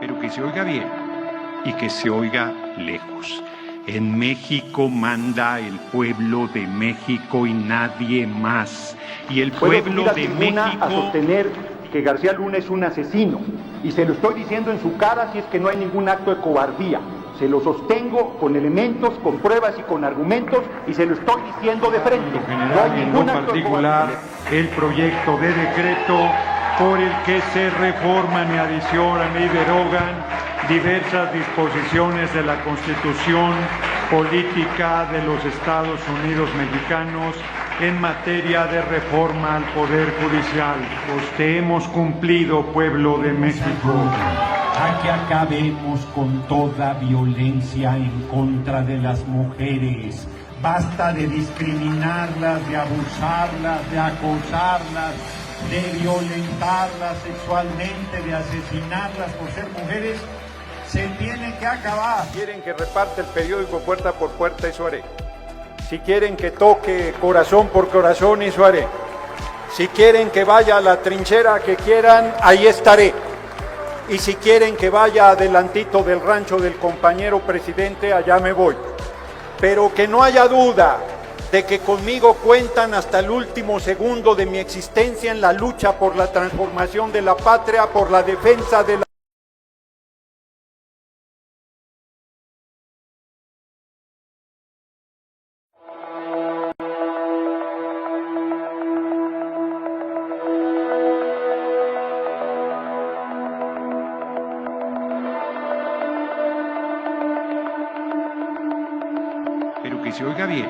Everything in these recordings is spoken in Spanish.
pero que se oiga bien y que se oiga lejos. En México manda el pueblo de México y nadie más. Y el pueblo de México a sostener que García Luna es un asesino, y se lo estoy diciendo en su cara si es que no hay ningún acto de cobardía. Se lo sostengo con elementos, con pruebas y con argumentos, y se lo estoy diciendo de frente. No hay ningún particular el proyecto de decreto por el que se reforman y adicionan y derogan diversas disposiciones de la Constitución Política de los Estados Unidos Mexicanos en materia de reforma al Poder Judicial. Pues te hemos cumplido, pueblo de México. A que acabemos con toda violencia en contra de las mujeres. Basta de discriminarlas, de abusarlas, de acosarlas, de violentarlas sexualmente, de asesinarlas por ser mujeres. Se tiene que acabar. Si quieren que reparte el periódico puerta por puerta, eso haré. Si quieren que toque corazón por corazón, eso haré. Si quieren que vaya a la trinchera que quieran, ahí estaré. Y si quieren que vaya adelantito del rancho del compañero presidente, allá me voy. Pero que no haya duda de que conmigo cuentan hasta el último segundo de mi existencia en la lucha por la transformación de la patria, por la defensa de la... Pero que se oiga bien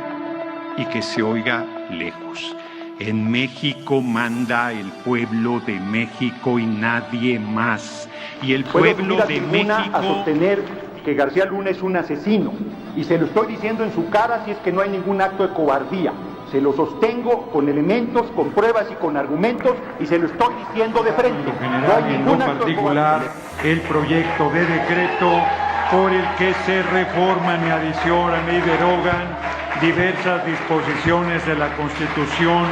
y que se oiga lejos. En México manda el pueblo de México y nadie más. Y el pueblo de México a sostener que García Luna es un asesino, y se lo estoy diciendo en su cara si es que no hay ningún acto de cobardía. Se lo sostengo con elementos, con pruebas y con argumentos, y se lo estoy diciendo de frente. No hay ningún particular el proyecto de decreto por el que se reforman y adicionan y derogan diversas disposiciones de la Constitución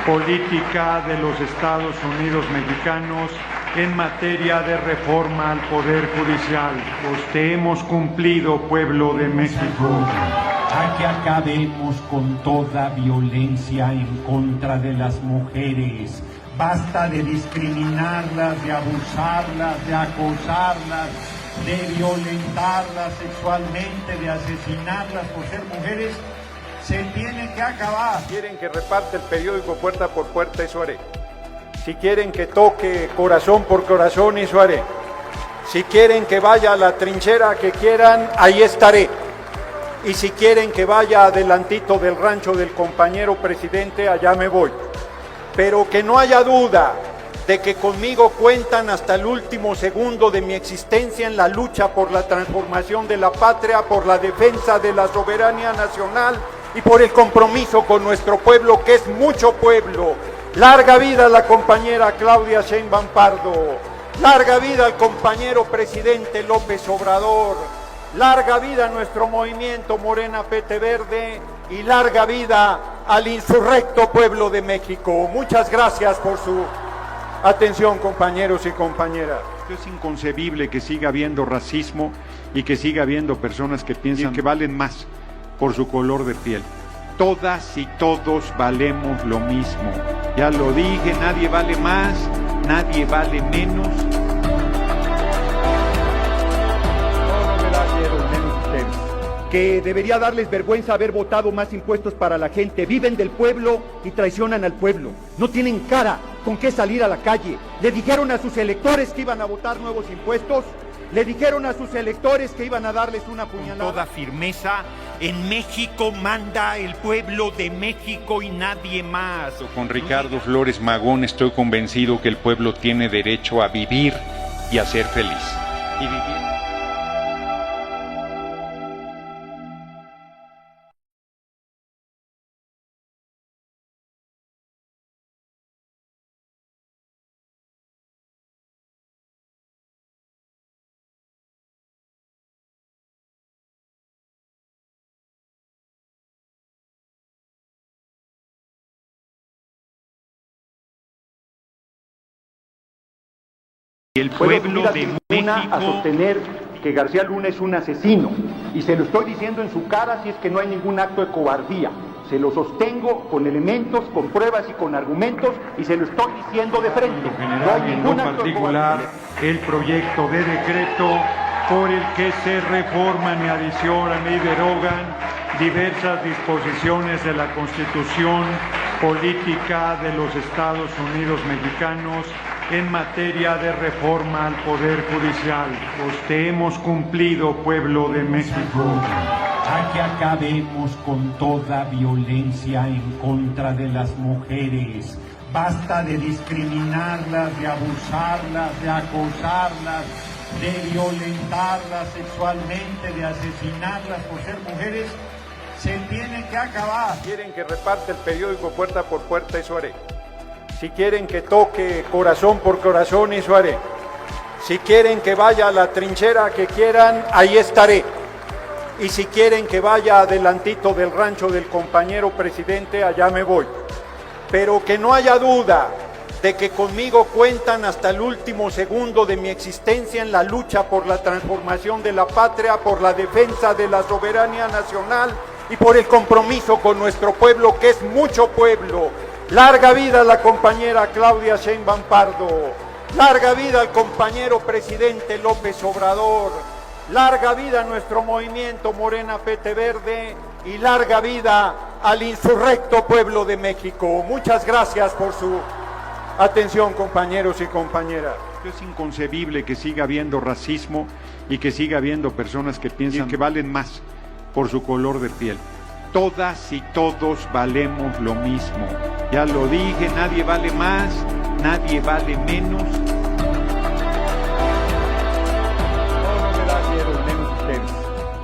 Política de los Estados Unidos Mexicanos en materia de reforma al Poder Judicial. Pues te hemos cumplido, pueblo de México. A que acabemos con toda violencia en contra de las mujeres. Basta de discriminarlas, de abusarlas, de acosarlas, de violentarlas sexualmente, de asesinarlas por ser mujeres. Se tiene que acabar. Si quieren que reparte el periódico puerta por puerta, eso haré. Si quieren que toque corazón por corazón, eso haré. Si quieren que vaya a la trinchera que quieran, ahí estaré. Y si quieren que vaya adelantito del rancho del compañero presidente, allá me voy. Pero que no haya duda de que conmigo cuentan hasta el último segundo de mi existencia en la lucha por la transformación de la patria, por la defensa de la soberanía nacional y por el compromiso con nuestro pueblo, que es mucho pueblo. Larga vida a la compañera Claudia Sheinbaum Pardo, larga vida al compañero presidente López Obrador, larga vida a nuestro movimiento Morena Pete Verde y larga vida al insurrecto pueblo de México. Muchas gracias por su atención, compañeros y compañeras. Es inconcebible que siga habiendo racismo y que siga habiendo personas que piensan que valen más por su color de piel. Todas y todos valemos lo mismo. Ya lo dije, nadie vale más, nadie vale menos. Que debería darles vergüenza haber votado más impuestos para la gente. Viven del pueblo y traicionan al pueblo. No tienen cara con qué salir a la calle. Le dijeron a sus electores que iban a votar nuevos impuestos. Le dijeron a sus electores que iban a darles una puñalada. Con toda firmeza, en México manda el pueblo de México y nadie más. Con Ricardo Flores Magón estoy convencido que el pueblo tiene derecho a vivir y a ser feliz. Y vivir. El pueblo de México a sostener que García Luna es un asesino, y se lo estoy diciendo en su cara si es que no hay ningún acto de cobardía. Se lo sostengo con elementos, con pruebas y con argumentos, y se lo estoy diciendo de frente. En lo general y en lo particular, el proyecto de decreto por el que se reforman y adicionan y derogan diversas disposiciones de la Constitución Política de los Estados Unidos Mexicanos en materia de reforma al Poder Judicial. Te hemos cumplido, pueblo de México. A que acabemos con toda violencia en contra de las mujeres. Basta de discriminarlas, de abusarlas, de acosarlas, de violentarlas sexualmente, de asesinarlas por ser mujeres. Se tiene que acabar. Quieren que reparte el periódico puerta por puerta, eso haré. Si quieren que toque corazón por corazón, eso haré. Si quieren que vaya a la trinchera que quieran, ahí estaré. Y si quieren que vaya adelantito del rancho del compañero presidente, allá me voy. Pero que no haya duda de que conmigo cuentan hasta el último segundo de mi existencia en la lucha por la transformación de la patria, por la defensa de la soberanía nacional y por el compromiso con nuestro pueblo, que es mucho pueblo. Larga vida a la compañera Claudia Sheinbaum Pardo, larga vida al compañero presidente López Obrador, larga vida a nuestro movimiento Morena Pete Verde y larga vida al insurrecto pueblo de México. Muchas gracias por su atención, compañeros y compañeras. Es inconcebible que siga habiendo racismo y que siga habiendo personas que piensan que valen más por su color de piel. Todas y todos valemos lo mismo. Ya lo dije, nadie vale más, nadie vale menos. No me da miedo, menos ustedes.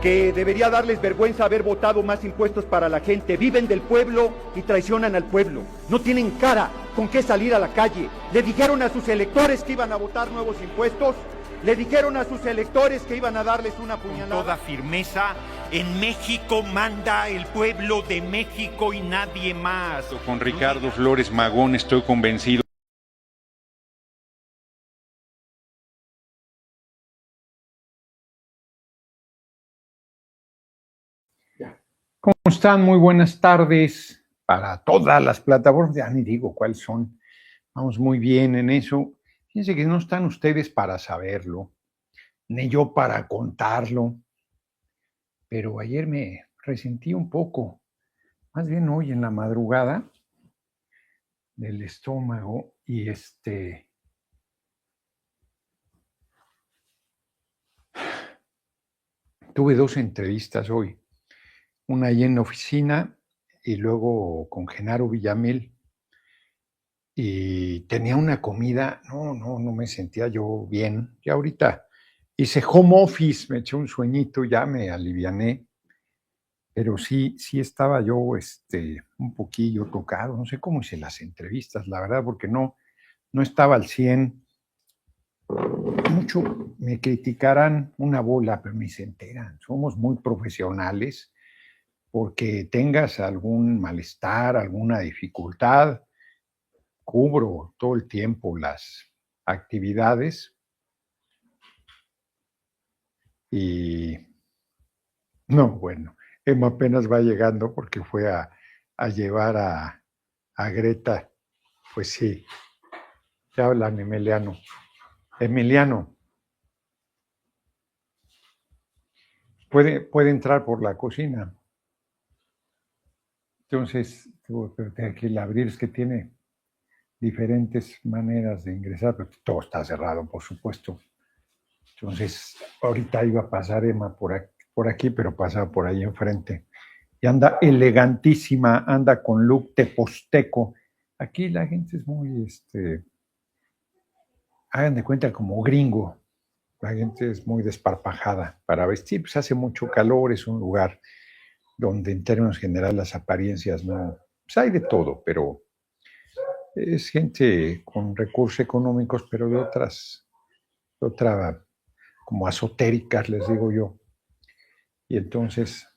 Que debería darles vergüenza haber votado más impuestos para la gente. Viven del pueblo y traicionan al pueblo. No tienen cara con qué salir a la calle. Le dijeron a sus electores que iban a votar nuevos impuestos. Le dijeron a sus electores que iban a darles una puñalada. Con toda firmeza, en México manda el pueblo de México y nadie más. Con Ricardo Flores Magón estoy convencido. ¿Cómo están? Muy buenas tardes para todas las plataformas. Ya ni digo cuáles son. Vamos muy bien en eso. Fíjense que no están ustedes para saberlo, ni yo para contarlo. Pero ayer me resentí un poco, más bien hoy en la madrugada, del estómago y tuve dos entrevistas hoy, una ahí en la oficina y luego con Genaro Villamil, y tenía una comida, no me sentía yo bien. Ya ahorita hice home office, me eché un sueñito, ya me aliviané, pero sí estaba yo un poquillo tocado. No sé cómo hice las entrevistas, la verdad, porque no estaba al 100. Mucho me criticarán una bola, pero ni se enteran. Somos muy profesionales. Porque tengas algún malestar, alguna dificultad, cubro todo el tiempo las actividades. Y no, bueno, Emma apenas va llegando porque fue a llevar a Greta. Pues sí, te hablan, Emiliano. Emiliano, puede entrar por la cocina. Entonces, tengo que abrir, es que tiene diferentes maneras de ingresar, pero todo está cerrado, por supuesto. Entonces, ahorita iba a pasar Emma por aquí, pero pasaba por ahí enfrente. Y anda elegantísima, anda con look teposteco. Aquí la gente es muy, hagan de cuenta, como gringo. La gente es muy desparpajada para vestir, pues hace mucho calor, es un lugar donde en términos generales las apariencias no, pues hay de todo, pero es gente con recursos económicos, pero de otra como esotéricas, les digo yo. Y entonces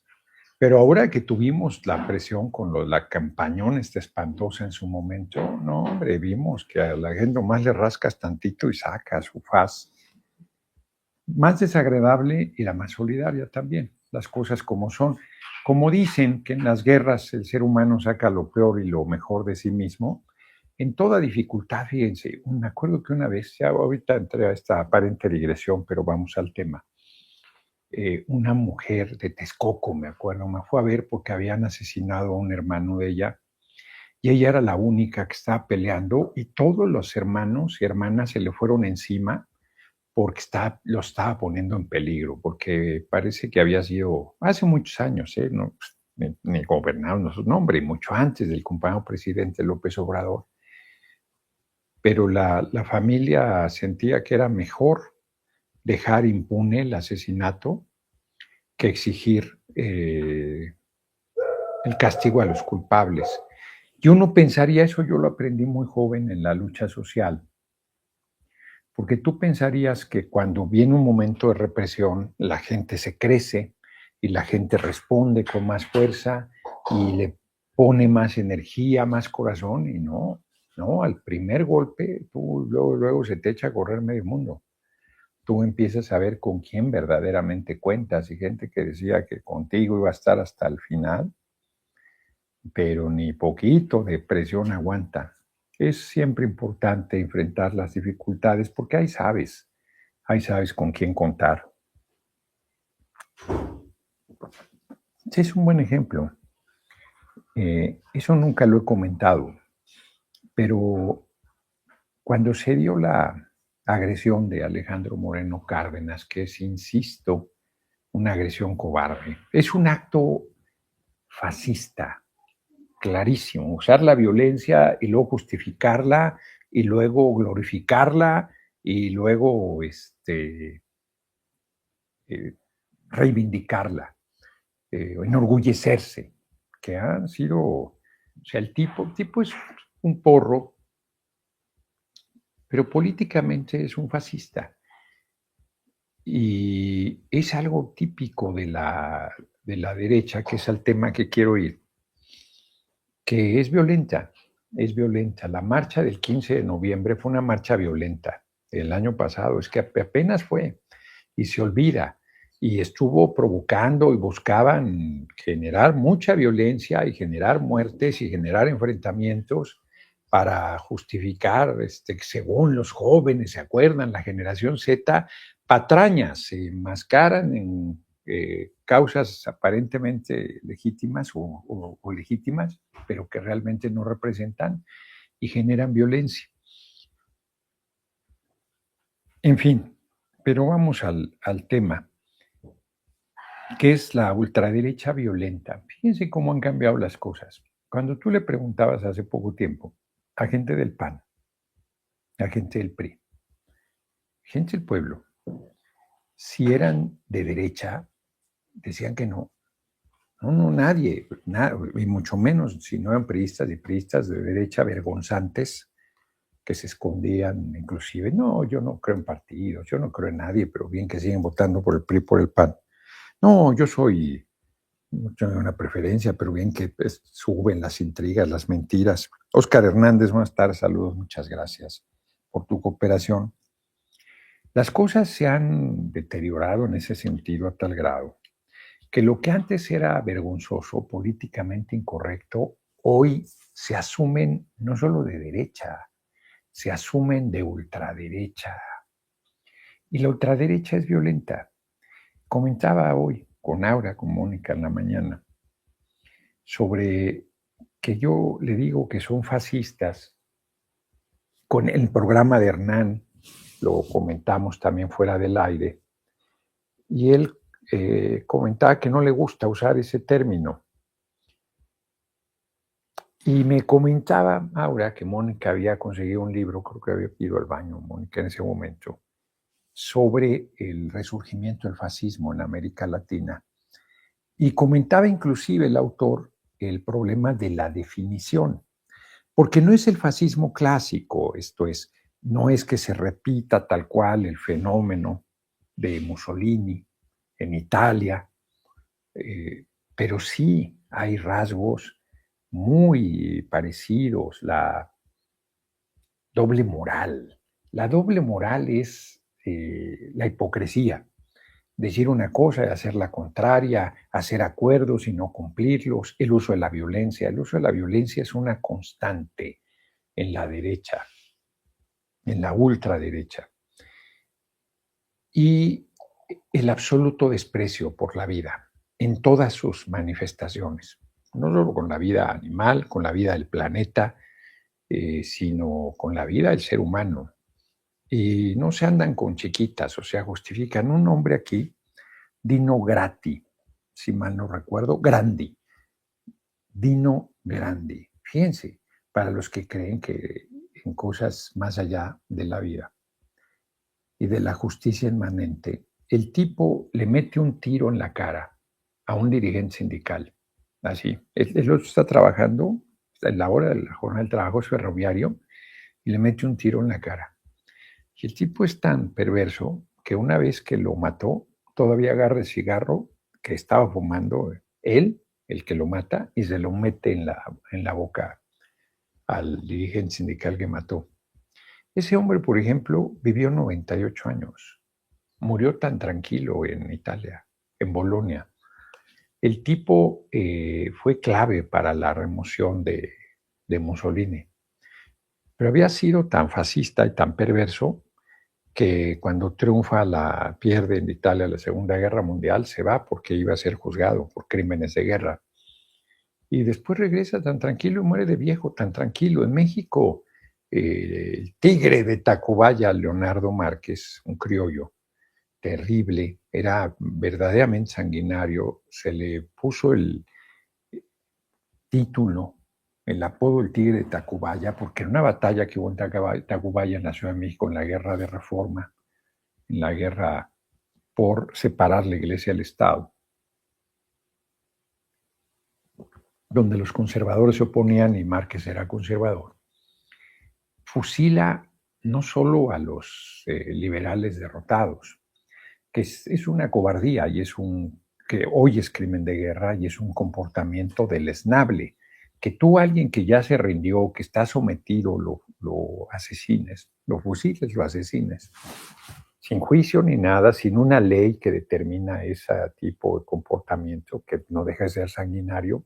Pero ahora que tuvimos la presión con la campañón esta espantosa en su momento, no, hombre, vimos que a la gente nomás le rascas tantito y saca su faz. Más desagradable y la más solidaria también, las cosas como son. Como dicen que en las guerras el ser humano saca lo peor y lo mejor de sí mismo, en toda dificultad, fíjense, me acuerdo que una vez, ya ahorita entré a esta aparente digresión, pero vamos al tema. Una mujer de Texcoco, me acuerdo, me fue a ver porque habían asesinado a un hermano de ella y ella era la única que estaba peleando y todos los hermanos y hermanas se le fueron encima porque lo estaba poniendo en peligro, porque parece que había sido hace muchos años, no, ni gobernaron su nombre, mucho antes del compañero presidente López Obrador, pero la familia sentía que era mejor dejar impune el asesinato que exigir el castigo a los culpables. Yo no pensaría eso, yo lo aprendí muy joven en la lucha social, porque tú pensarías que cuando viene un momento de represión, la gente se crece y la gente responde con más fuerza y le pone más energía, más corazón, y no, al primer golpe, tú luego se te echa a correr medio mundo. Tú empiezas a ver con quién verdaderamente cuentas y gente que decía que contigo iba a estar hasta el final, pero ni poquito de presión aguanta. Es siempre importante enfrentar las dificultades porque ahí sabes con quién contar. Es un buen ejemplo. Eso nunca lo he comentado, pero cuando se dio la agresión de Alejandro Moreno Cárdenas, que es, insisto, una agresión cobarde, es un acto fascista, clarísimo, usar la violencia y luego justificarla y luego glorificarla y luego reivindicarla, enorgullecerse, que han sido, o sea, el tipo es un porro, pero políticamente es un fascista. Y es algo típico de la derecha, que es el tema que quiero ir, que es violenta. La marcha del 15 de noviembre fue una marcha violenta. El año pasado, es que apenas fue, y se olvida, y estuvo provocando y buscaban generar mucha violencia y generar muertes y generar enfrentamientos para justificar, según los jóvenes, ¿se acuerdan? La generación Z, patrañas, se enmascaran en causas aparentemente legítimas o legítimas, pero que realmente no representan y generan violencia. En fin, pero vamos al tema, que es la ultraderecha violenta. Fíjense cómo han cambiado las cosas. Cuando tú le preguntabas hace poco tiempo a gente del PAN, a gente del PRI, gente del pueblo, si eran de derecha, decían que no. No, nadie, y mucho menos si no eran priistas y priistas de derecha vergonzantes que se escondían inclusive. No, yo no creo en partidos, yo no creo en nadie, pero bien que siguen votando por el PRI, por el PAN. No, yo no tengo una preferencia, pero bien que suben las intrigas, las mentiras. Óscar Hernández, buenas tardes, saludos, muchas gracias por tu cooperación. Las cosas se han deteriorado en ese sentido a tal grado que lo que antes era vergonzoso, políticamente incorrecto, hoy se asumen no solo de derecha, se asumen de ultraderecha. Y la ultraderecha es violenta. Comentaba hoy con Aura, con Mónica en la mañana, sobre que yo le digo que son fascistas. Con el programa de Hernán, lo comentamos también fuera del aire, y él comentaba que no le gusta usar ese término. Y me comentaba Aura que Mónica había conseguido un libro, creo que había ido al baño Mónica en ese momento, sobre el resurgimiento del fascismo en América Latina. Y comentaba inclusive el autor el problema de la definición, porque no es el fascismo clásico, esto es, no es que se repita tal cual el fenómeno de Mussolini en Italia, pero sí hay rasgos muy parecidos. La doble moral. La doble moral es la hipocresía. Decir una cosa y hacer la contraria, hacer acuerdos y no cumplirlos, el uso de la violencia. El uso de la violencia es una constante en la derecha, en la ultraderecha. Y el absoluto desprecio por la vida en todas sus manifestaciones, no solo con la vida animal, con la vida del planeta, sino con la vida del ser humano. Y no se andan con chiquitas, o sea, justifican un nombre aquí, Dino Grati, si mal no recuerdo, Grandi, Dino Grandi. Fíjense, para los que creen que en cosas más allá de la vida y de la justicia inmanente, el tipo le mete un tiro en la cara a un dirigente sindical. Así, el otro está trabajando, en la hora de la jornada del trabajo es ferroviario, y le mete un tiro en la cara. Y el tipo es tan perverso que una vez que lo mató, todavía agarra el cigarro que estaba fumando él, el que lo mata, y se lo mete en la boca al dirigente sindical que mató. Ese hombre, por ejemplo, vivió 98 años. Murió tan tranquilo en Italia, en Bolonia. El tipo fue clave para la remoción de Mussolini. Pero había sido tan fascista y tan perverso que cuando pierde en Italia la Segunda Guerra Mundial, se va porque iba a ser juzgado por crímenes de guerra. Y después regresa tan tranquilo y muere de viejo, tan tranquilo. En México, el tigre de Tacubaya, Leonardo Márquez, un criollo terrible, era verdaderamente sanguinario, se le puso el título, el apodo del tigre de Tacubaya, porque en una batalla que hubo en Tacubaya, en la Ciudad de México, en la guerra de Reforma, en la guerra por separar la iglesia del Estado, donde los conservadores se oponían y Márquez era conservador, fusila no solo a los liberales derrotados, que es una cobardía y que hoy es crimen de guerra y es un comportamiento deleznable, que tú, alguien que ya se rindió, que está sometido, lo asesines, lo fusiles, lo asesines, sin juicio ni nada, sin una ley que determina ese tipo de comportamiento, que no deja de ser sanguinario,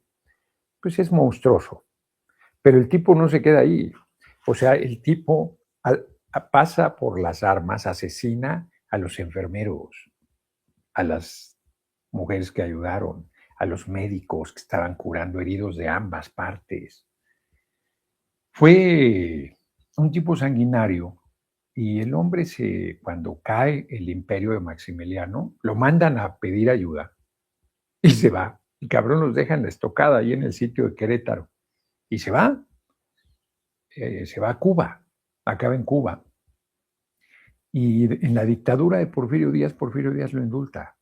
pues es monstruoso. Pero el tipo no se queda ahí. O sea, el tipo pasa por las armas, asesina a los enfermeros, a las mujeres que ayudaron, a los médicos que estaban curando heridos de ambas partes. Fue un tipo sanguinario y el hombre, cuando cae el imperio de Maximiliano, lo mandan a pedir ayuda y se va. El cabrón los deja en la estocada ahí en el sitio de Querétaro y se va a Cuba, acaba en Cuba. Y en la dictadura de Porfirio Díaz lo indulta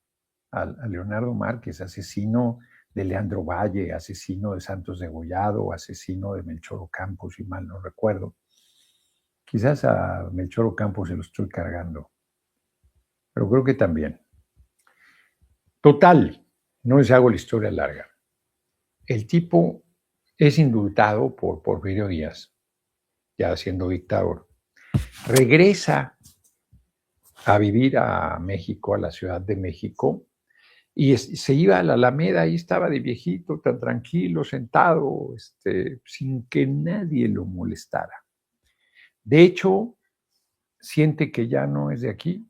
a Leonardo Márquez, asesino de Leandro Valle, asesino de Santos Degollado, asesino de Melchor Ocampo, si mal no recuerdo. Quizás a Melchor Ocampo se lo estoy cargando, pero creo que también. Total, no les hago la historia larga. El tipo es indultado por Porfirio Díaz, ya siendo dictador. Regresa a vivir a México, a la Ciudad de México, y se iba a la Alameda, ahí estaba de viejito, tan tranquilo, sentado, sin que nadie lo molestara. De hecho, siente que ya no es de aquí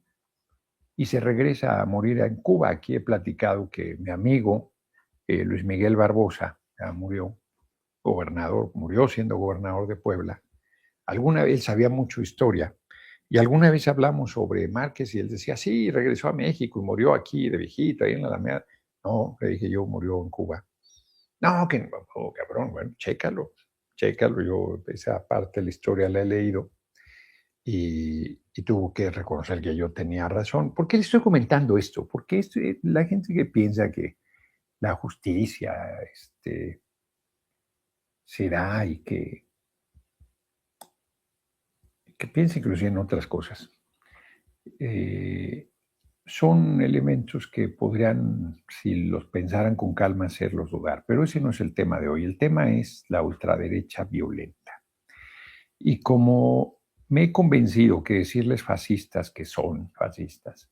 y se regresa a morir en Cuba. Aquí he platicado que mi amigo Luis Miguel Barbosa ya murió siendo gobernador de Puebla. Alguna vez sabía mucho historia y alguna vez hablamos sobre Márquez y él decía, sí, regresó a México y murió aquí de viejito, ahí en la Alameda. No, le dije yo, murió en Cuba. No, que no, cabrón, bueno, chécalo, yo esa parte de la historia la he leído y tuvo que reconocer que yo tenía razón. ¿Por qué le estoy comentando esto? Porque la gente que piensa que la justicia se da y que piensa inclusive en otras cosas. son elementos que podrían, si los pensaran con calma, hacerlos dudar. Pero ese no es el tema de hoy. El tema es la ultraderecha violenta. Y como me he convencido que decirles fascistas que son fascistas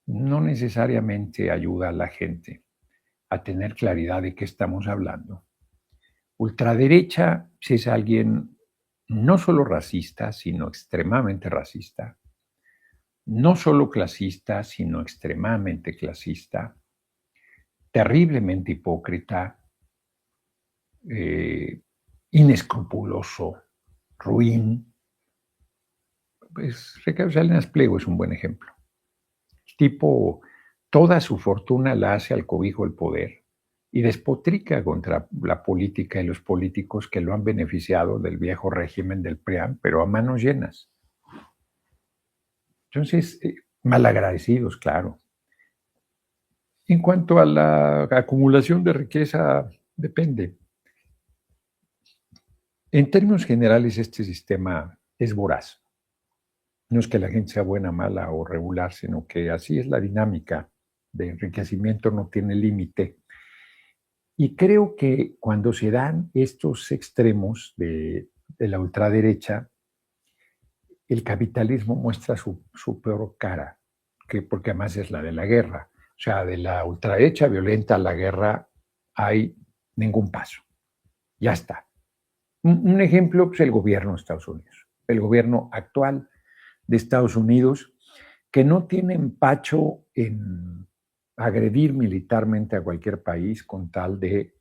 no necesariamente ayuda a la gente a tener claridad de qué estamos hablando. Ultraderecha si es alguien no solo racista, sino extremadamente racista, no solo clasista, sino extremadamente clasista, terriblemente hipócrita, inescrupuloso, ruin. Pues Ricardo Salinas Pliego es un buen ejemplo. El tipo, toda su fortuna la hace al cobijo del poder y despotrica contra la política y los políticos que lo han beneficiado del viejo régimen del PRIAN, pero a manos llenas. Entonces, malagradecidos, claro. En cuanto a la acumulación de riqueza, depende. En términos generales, este sistema es voraz. No es que la gente sea buena, mala o regular, sino que así es la dinámica de enriquecimiento, no tiene límite. Y creo que cuando se dan estos extremos de la ultraderecha, el capitalismo muestra su peor cara, porque además es la de la guerra. O sea, de la ultraderecha violenta a la guerra hay ningún paso. Ya está. Un ejemplo, pues el gobierno de Estados Unidos. El gobierno actual de Estados Unidos, que no tiene empacho en agredir militarmente a cualquier país con tal de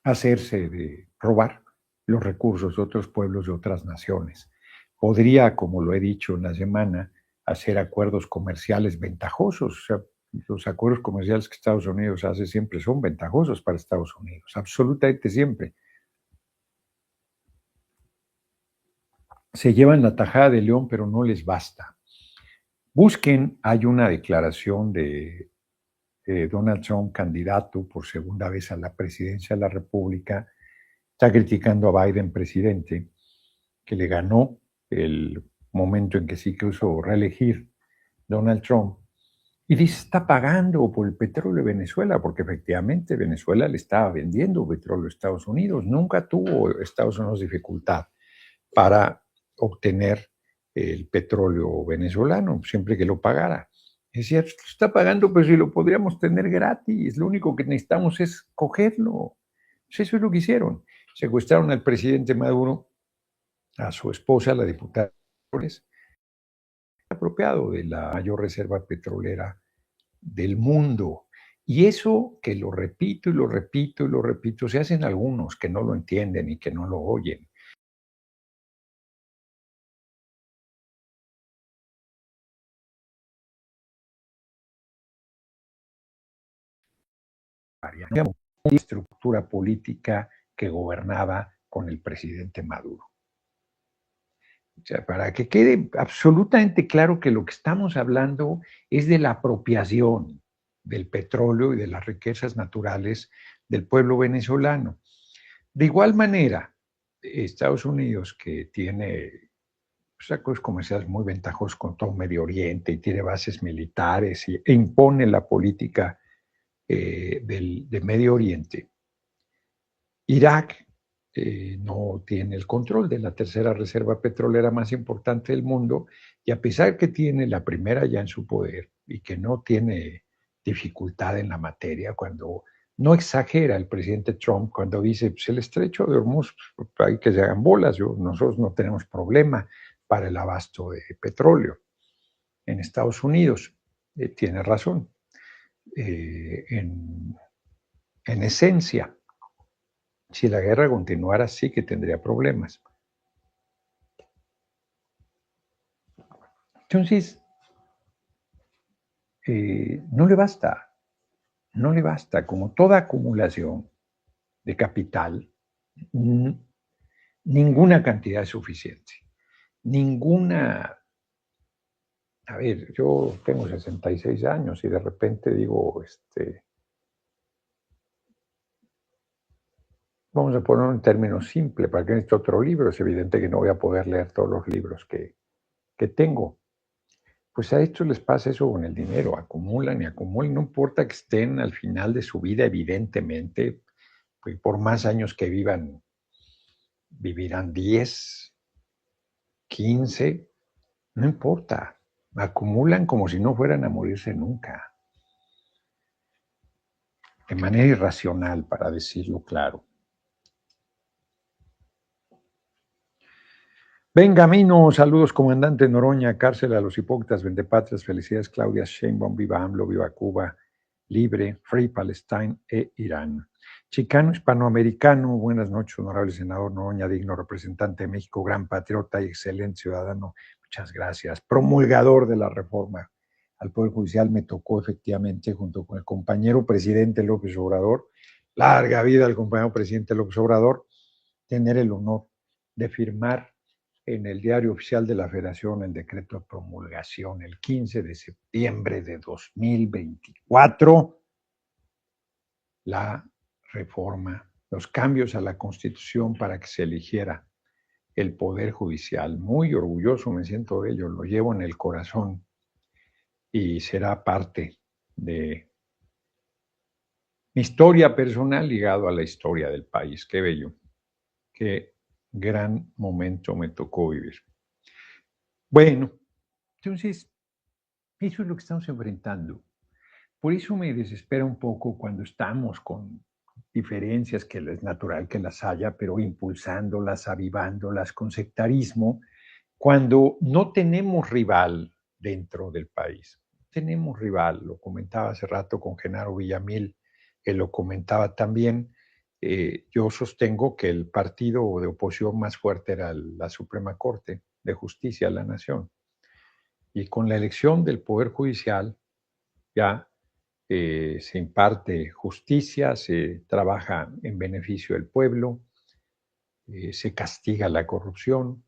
hacerse de robar los recursos de otros pueblos de otras naciones. Podría, como lo he dicho en la semana, hacer acuerdos comerciales ventajosos. O sea, los acuerdos comerciales que Estados Unidos hace siempre son ventajosos para Estados Unidos, absolutamente siempre. Se llevan la tajada de león, pero no les basta. Busquen, hay una declaración de Donald Trump, candidato por segunda vez a la presidencia de la República, está criticando a Biden presidente, que le ganó el momento en que sí quiso reelegir Donald Trump, y dice, está pagando por el petróleo de Venezuela, porque efectivamente Venezuela le estaba vendiendo petróleo a Estados Unidos. Nunca tuvo Estados Unidos dificultad para obtener el petróleo venezolano, siempre que lo pagara. Es cierto, está pagando, pero si lo podríamos tener gratis, lo único que necesitamos es cogerlo. Pues eso es lo que hicieron. Secuestraron al presidente Maduro, a su esposa, la diputada, apropiado de la mayor reserva petrolera del mundo. Y eso que lo repito y lo repito y lo repito, se hacen algunos que no lo entienden y que no lo oyen. Una estructura política que gobernaba con el presidente Maduro. O sea, para que quede absolutamente claro que lo que estamos hablando es de la apropiación del petróleo y de las riquezas naturales del pueblo venezolano. De igual manera, Estados Unidos, que tiene acuerdos comerciales muy ventajosos con todo Medio Oriente y tiene bases militares e impone la política de Medio Oriente. Irak no tiene el control de la tercera reserva petrolera más importante del mundo, y a pesar que tiene la primera ya en su poder y que no tiene dificultad en la materia, cuando no exagera el presidente Trump cuando dice, pues el estrecho de Hormuz, pues, hay que se hagan bolas, nosotros no tenemos problema para el abasto de petróleo en Estados Unidos. Tiene razón. En esencia, si la guerra continuara, sí que tendría problemas. Entonces, no le basta, como toda acumulación de capital, ninguna cantidad es suficiente. A ver, yo tengo 66 años y de repente digo, vamos a ponerlo en términos simples, para que necesito otro libro. Es evidente que no voy a poder leer todos los libros que tengo. Pues a estos les pasa eso con el dinero, acumulan y acumulan, no importa que estén al final de su vida, evidentemente, pues por más años que vivan, vivirán 10, 15, no importa, acumulan como si no fueran a morirse nunca, de manera irracional, para decirlo claro. Benjamino, saludos, comandante Noroña, cárcel a los hipócritas, vendepatrias, felicidades, Claudia Sheinbaum, viva AMLO, viva Cuba, libre, Free Palestine e Irán. Chicano hispanoamericano, buenas noches, honorable senador Noroña, digno representante de México, gran patriota y excelente ciudadano, muchas gracias. Promulgador de la reforma al Poder Judicial, me tocó efectivamente, junto con el compañero presidente López Obrador, larga vida al compañero presidente López Obrador, tener el honor de firmar en el Diario Oficial de la Federación el decreto de promulgación el 15 de septiembre de 2024, la reforma, los cambios a la Constitución para que se eligiera el Poder Judicial. Muy orgulloso me siento de ello, lo llevo en el corazón y será parte de mi historia personal ligado a la historia del país. Qué bello, qué gran momento me tocó vivir. Bueno, entonces, eso es lo que estamos enfrentando. Por eso me desespera un poco cuando estamos con diferencias, que es natural que las haya, pero impulsándolas, avivándolas con sectarismo, cuando no tenemos rival dentro del país. Tenemos rival, lo comentaba hace rato con Genaro Villamil, que lo comentaba también. Yo sostengo que el partido de oposición más fuerte era la Suprema Corte de Justicia de la Nación. Y con la elección del Poder Judicial ya se imparte justicia, se trabaja en beneficio del pueblo, se castiga la corrupción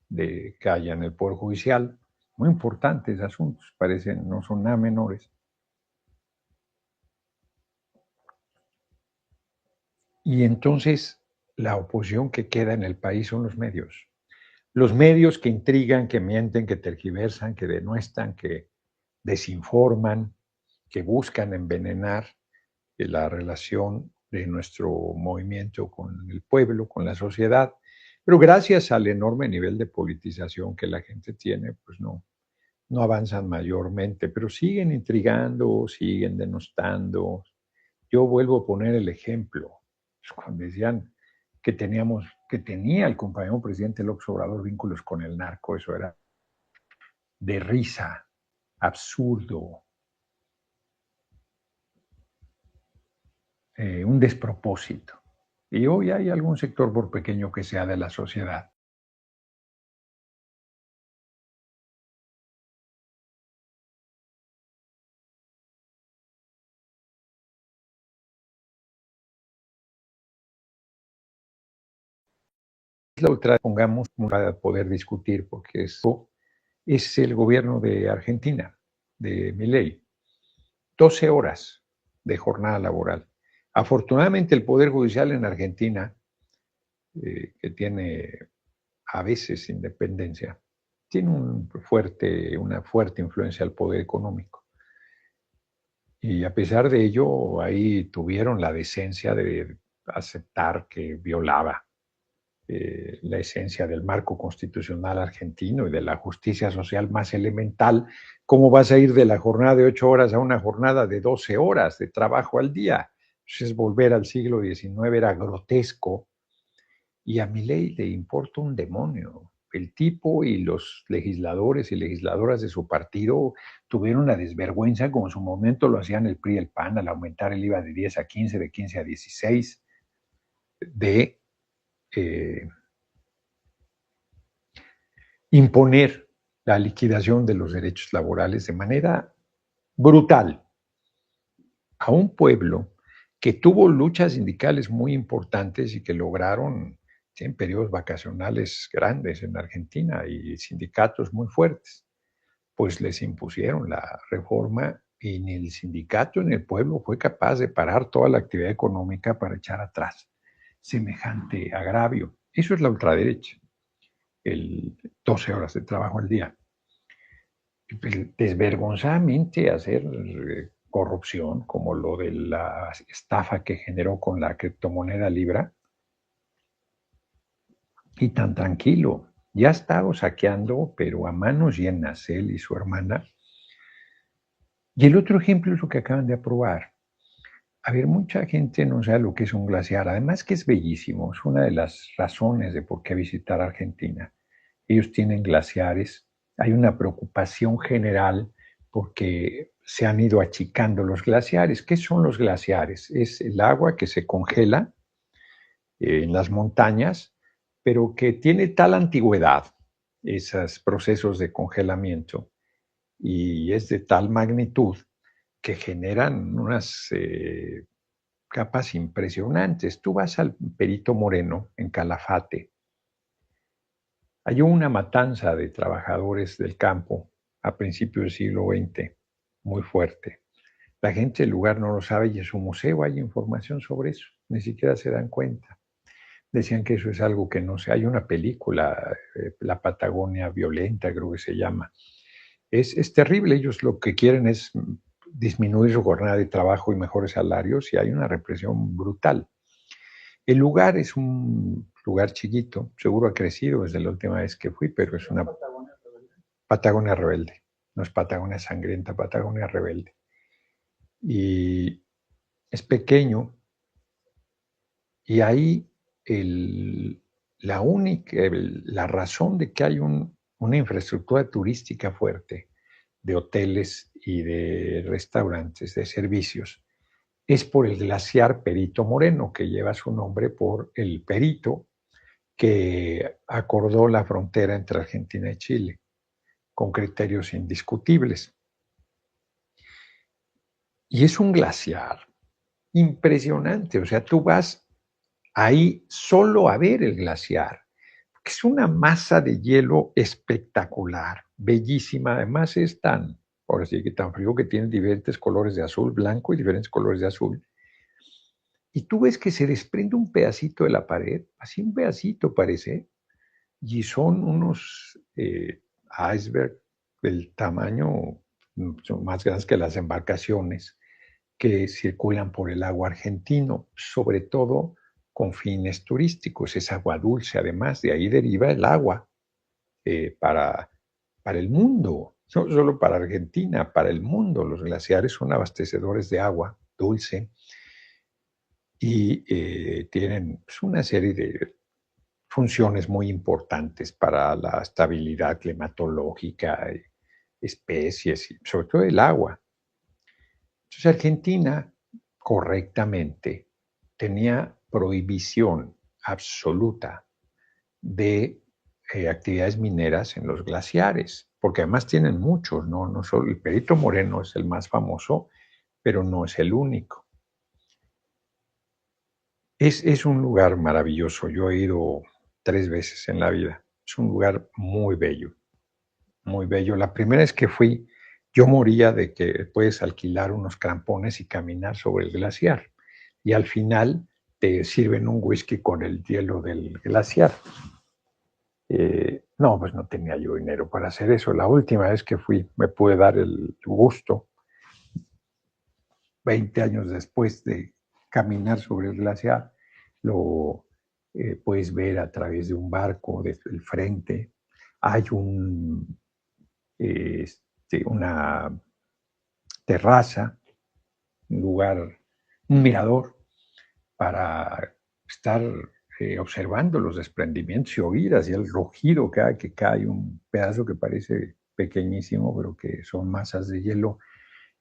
que haya en el Poder Judicial. Muy importantes asuntos, parecen, no son nada menores. Y entonces la oposición que queda en el país son los medios. Los medios que intrigan, que mienten, que tergiversan, que denuestan, que desinforman, que buscan envenenar la relación de nuestro movimiento con el pueblo, con la sociedad. Pero gracias al enorme nivel de politización que la gente tiene, pues no avanzan mayormente, pero siguen intrigando, siguen denostando. Yo vuelvo a poner el ejemplo. Cuando decían que tenía el compañero presidente López Obrador vínculos con el narco, eso era de risa, absurdo, un despropósito. Y hoy hay algún sector, por pequeño que sea, de la sociedad la otra, pongamos para poder discutir, porque eso es el gobierno de Argentina, de Milei. 12 horas de jornada laboral. Afortunadamente el Poder Judicial en Argentina, que tiene a veces independencia, tiene una fuerte influencia al poder económico. Y a pesar de ello, ahí tuvieron la decencia de aceptar que violaba la esencia del marco constitucional argentino y de la justicia social más elemental. ¿Cómo vas a ir de la jornada de 8 horas a una jornada de 12 horas de trabajo al día? Entonces, volver al siglo XIX era grotesco, y a Milei le importa un demonio. El tipo y los legisladores y legisladoras de su partido tuvieron la desvergüenza, como en su momento lo hacían el PRI y el PAN, al aumentar el IVA de 10 a 15, de 15 a 16, de imponer la liquidación de los derechos laborales de manera brutal a un pueblo que tuvo luchas sindicales muy importantes y que lograron en periodos vacacionales grandes en Argentina y sindicatos muy fuertes. Pues les impusieron la reforma y ni el sindicato ni el pueblo fue capaz de parar toda la actividad económica para echar atrás semejante agravio. Eso es la ultraderecha, el 12 horas de trabajo al día. desvergonzadamente hacer corrupción, como lo de la estafa que generó con la criptomoneda Libra, y tan tranquilo. Ya ha estado saqueando, pero a manos llenas, él y su hermana. Y el otro ejemplo es lo que acaban de aprobar. A ver, mucha gente no sabe lo que es un glaciar, además que es bellísimo, es una de las razones de por qué visitar Argentina. Ellos tienen glaciares, hay una preocupación general porque se han ido achicando los glaciares. ¿Qué son los glaciares? Es el agua que se congela en las montañas, pero que tiene tal antigüedad, esos procesos de congelamiento, y es de tal magnitud que generan unas capas impresionantes. Tú vas al Perito Moreno, en Calafate. Hay una matanza de trabajadores del campo a principios del siglo XX, muy fuerte. La gente del lugar no lo sabe y en su museo hay información sobre eso. Ni siquiera se dan cuenta. Decían que eso es algo que no sé. Hay una película, La Patagonia Violenta, creo que se llama. Es terrible. Ellos lo que quieren es disminuir su jornada de trabajo y mejores salarios, y hay una represión brutal. El lugar es un lugar chiquito, seguro ha crecido desde la última vez que fui, pero es una Patagonia rebelde. No es Patagonia sangrienta, Patagonia rebelde. Y es pequeño, y ahí la razón de que hay una infraestructura turística fuerte de hoteles y de restaurantes, de servicios, es por el glaciar Perito Moreno, que lleva su nombre por el perito que acordó la frontera entre Argentina y Chile, con criterios indiscutibles. Y es un glaciar impresionante, o sea, tú vas ahí solo a ver el glaciar, que es una masa de hielo espectacular, bellísima, además es ahora sí que tan frío que tiene diferentes colores de azul, blanco y diferentes colores de azul. Y tú ves que se desprende un pedacito de la pared, así un pedacito parece, y son unos iceberg del tamaño, son más grandes que las embarcaciones que circulan por el agua argentino, sobre todo con fines turísticos. Es agua dulce, además, de ahí deriva el agua para el mundo, no solo para Argentina, para el mundo. Los glaciares son abastecedores de agua dulce y tienen una serie de funciones muy importantes para la estabilidad climatológica, especies y sobre todo el agua. Entonces Argentina, correctamente, tenía prohibición absoluta de actividades mineras en los glaciares, porque además tienen muchos, no solo el Perito Moreno es el más famoso, pero no es el único. Es un lugar maravilloso. Yo he ido 3 veces en la vida. Es un lugar muy bello, muy bello. La primera vez que fui, yo moría de que puedes alquilar unos crampones y caminar sobre el glaciar. Y al final te sirven un whisky con el hielo del glaciar. No, pues no tenía yo dinero para hacer eso. La última vez que fui me pude dar el gusto, 20 años después de caminar sobre el glaciar, lo puedes ver a través de un barco desde el frente. Hay una terraza, un mirador para estar observando los desprendimientos y oír hacia el rugido cada que cae un pedazo que parece pequeñísimo, pero que son masas de hielo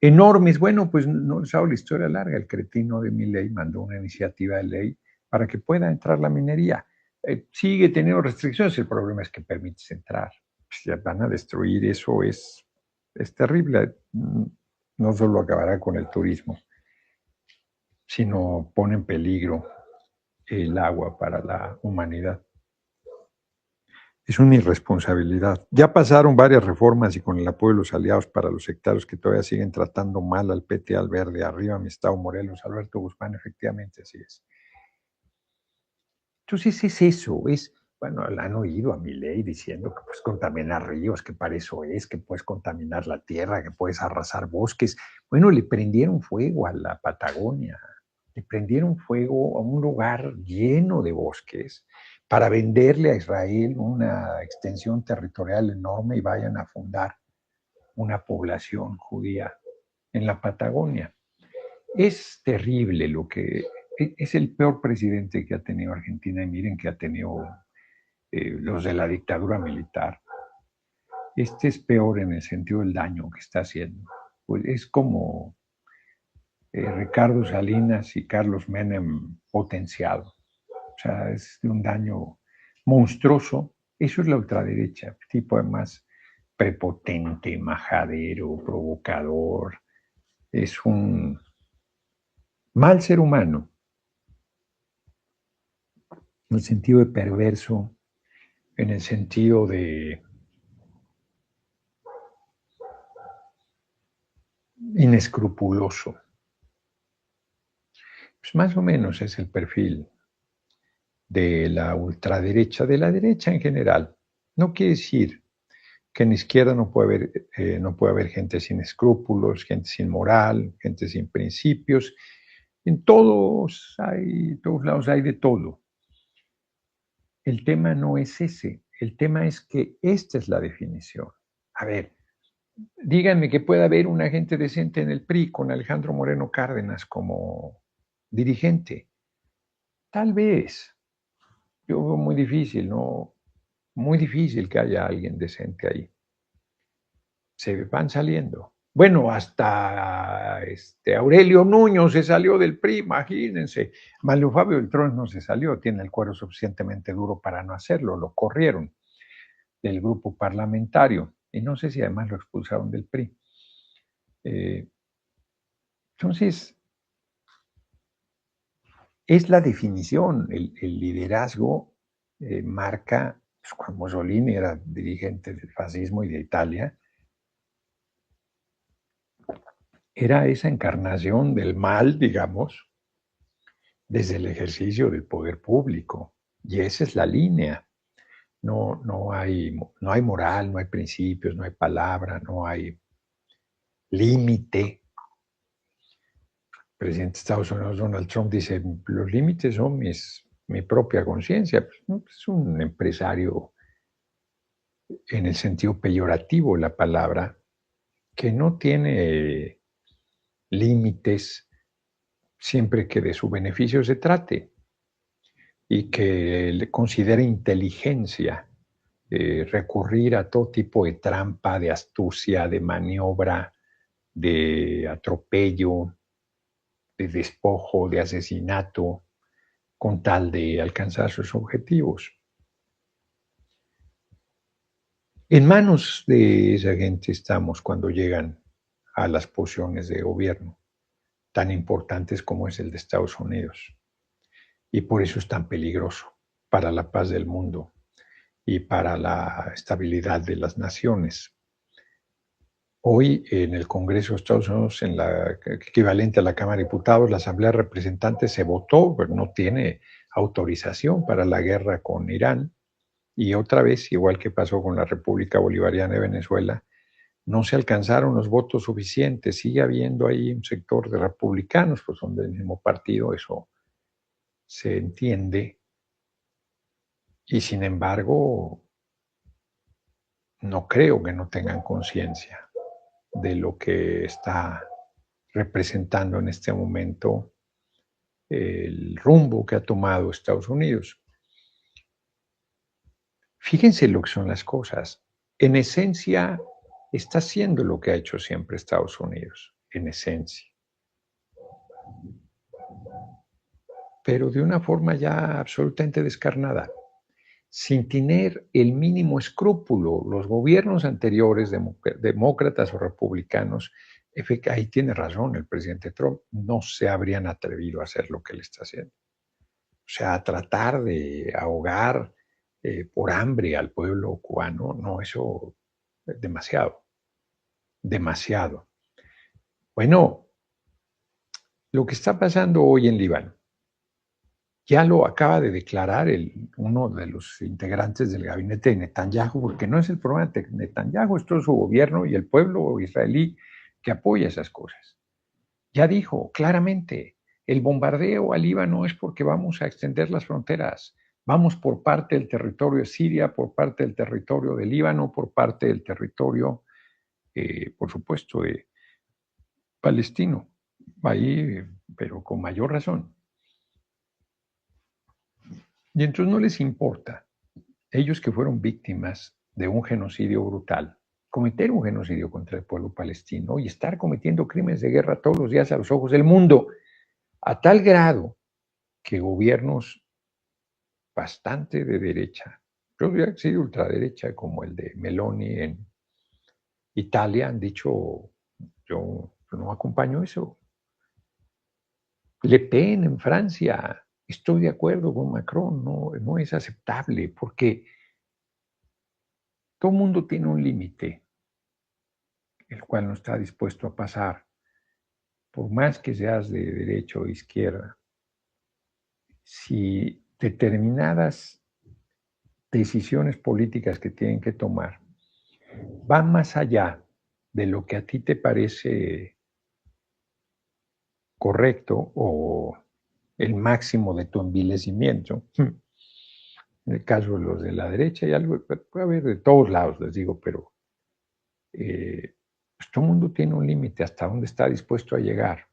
enormes. Bueno, pues no les hago la historia larga. El cretino de Milei mandó una iniciativa de ley para que pueda entrar la minería. Sigue teniendo restricciones, el problema es que permites entrar. Pues ya van a destruir eso, es terrible. No solo acabará con el turismo, sino pone en peligro el agua para la humanidad. Es una irresponsabilidad. Ya pasaron varias reformas y con el apoyo de los aliados para los sectarios que todavía siguen tratando mal al PT, al Verde, arriba mi estado Morelos, Alberto Guzmán, efectivamente así es. Entonces es eso, es bueno, la han oído a Milei diciendo que puedes contaminar ríos, que para eso es, que puedes contaminar la tierra, que puedes arrasar bosques. Bueno, le prendieron fuego a la Patagonia, le prendieron fuego a un lugar lleno de bosques para venderle a Israel una extensión territorial enorme y vayan a fundar una población judía en la Patagonia. Es terrible lo que... Es el peor presidente que ha tenido Argentina y miren que ha tenido los de la dictadura militar. Este es peor en el sentido del daño que está haciendo. Pues es como Ricardo Salinas y Carlos Menem potenciado. O sea, es de un daño monstruoso. Eso es la ultraderecha, tipo además prepotente, majadero, provocador. Es un mal ser humano, en el sentido de perverso, en el sentido de inescrupuloso. Pues más o menos es el perfil de la ultraderecha, de la derecha en general. No quiere decir que en la izquierda no puede haber gente sin escrúpulos, gente sin moral, gente sin principios. En todos lados hay de todo. El tema no es ese. El tema es que esta es la definición. A ver, díganme que pueda haber una gente decente en el PRI con Alejandro Moreno Cárdenas como dirigente. Tal vez. Yo veo muy difícil, ¿no? Muy difícil que haya alguien decente ahí. Se van saliendo. Bueno, hasta Aurelio Nuño se salió del PRI, imagínense. Manlio Fabio Beltrán no se salió, tiene el cuero suficientemente duro para no hacerlo, lo corrieron del grupo parlamentario y no sé si además lo expulsaron del PRI. Entonces, es la definición, el liderazgo marca, pues, cuando Mussolini era dirigente del fascismo y de Italia, era esa encarnación del mal, digamos, desde el ejercicio del poder público. Y esa es la línea. No hay moral, no hay principios, no hay palabra, no hay límite. El presidente de Estados Unidos, Donald Trump, dice, los límites son mi propia conciencia. Pues, ¿no? Es un empresario en el sentido peyorativo la palabra, que no tiene límites siempre que de su beneficio se trate y que le considera inteligencia recurrir a todo tipo de trampa, de astucia, de maniobra, de atropello, de despojo, de asesinato, con tal de alcanzar sus objetivos. En manos de esa gente estamos cuando llegan a las posiciones de gobierno tan importantes como es el de Estados Unidos. Y por eso es tan peligroso para la paz del mundo y para la estabilidad de las naciones. Hoy en el Congreso de Estados Unidos, en la equivalente a la Cámara de Diputados, la Asamblea de Representantes se votó, pero no tiene autorización para la guerra con Irán. Y otra vez, igual que pasó con la República Bolivariana de Venezuela, no se alcanzaron los votos suficientes. Sigue habiendo ahí un sector de republicanos, pues son del mismo partido, eso se entiende. Y sin embargo, no creo que no tengan conciencia de lo que está representando en este momento el rumbo que ha tomado Estados Unidos. Fíjense lo que son las cosas. En esencia, está haciendo lo que ha hecho siempre Estados Unidos, en esencia. Pero de una forma ya absolutamente descarnada, sin tener el mínimo escrúpulo. Los gobiernos anteriores, demócratas o republicanos, ahí tiene razón el presidente Trump, no se habrían atrevido a hacer lo que él está haciendo. O sea, a tratar de ahogar por hambre al pueblo cubano, no, eso es demasiado. Bueno, lo que está pasando hoy en Líbano Ya lo acaba de declarar uno de los integrantes del gabinete de Netanyahu, porque no es el problema de Netanyahu, es todo su gobierno y el pueblo israelí que apoya esas cosas. Ya dijo claramente, el bombardeo al Líbano es porque vamos a extender las fronteras. Vamos por parte del territorio de Siria, por parte del territorio de Líbano, por parte del territorio, por supuesto, de palestino. Ahí, pero con mayor razón. Y entonces no les importa, ellos que fueron víctimas de un genocidio brutal, cometer un genocidio contra el pueblo palestino y estar cometiendo crímenes de guerra todos los días a los ojos del mundo, a tal grado que gobiernos bastante de derecha, yo diría que sí, ultraderecha, como el de Meloni en Italia, han dicho, yo no acompaño eso. Le Pen en Francia, estoy de acuerdo con Macron, no es aceptable, porque todo mundo tiene un límite, el cual no está dispuesto a pasar, por más que seas de derecha o de izquierda. Si determinadas decisiones políticas que tienen que tomar van más allá de lo que a ti te parece correcto o el máximo de tu envilecimiento, en el caso de los de la derecha, hay algo, puede haber de todos lados, les digo, pero pues todo el mundo tiene un límite hasta dónde está dispuesto a llegar.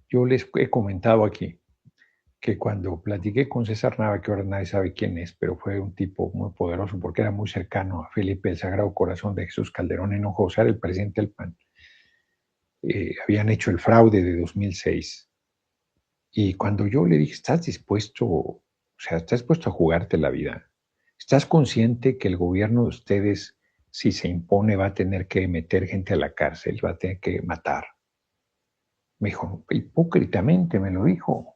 Yo les he comentado aquí que cuando platiqué con César Nava, que ahora nadie sabe quién es, pero fue un tipo muy poderoso porque era muy cercano a Felipe el Sagrado Corazón de Jesús Calderón Hinojosa, era el presidente del PAN. Habían hecho el fraude de 2006. Y cuando yo le dije, ¿estás dispuesto a jugarte la vida? ¿Estás consciente que el gobierno de ustedes, si se impone, va a tener que meter gente a la cárcel, va a tener que matar? Me dijo, hipócritamente me lo dijo.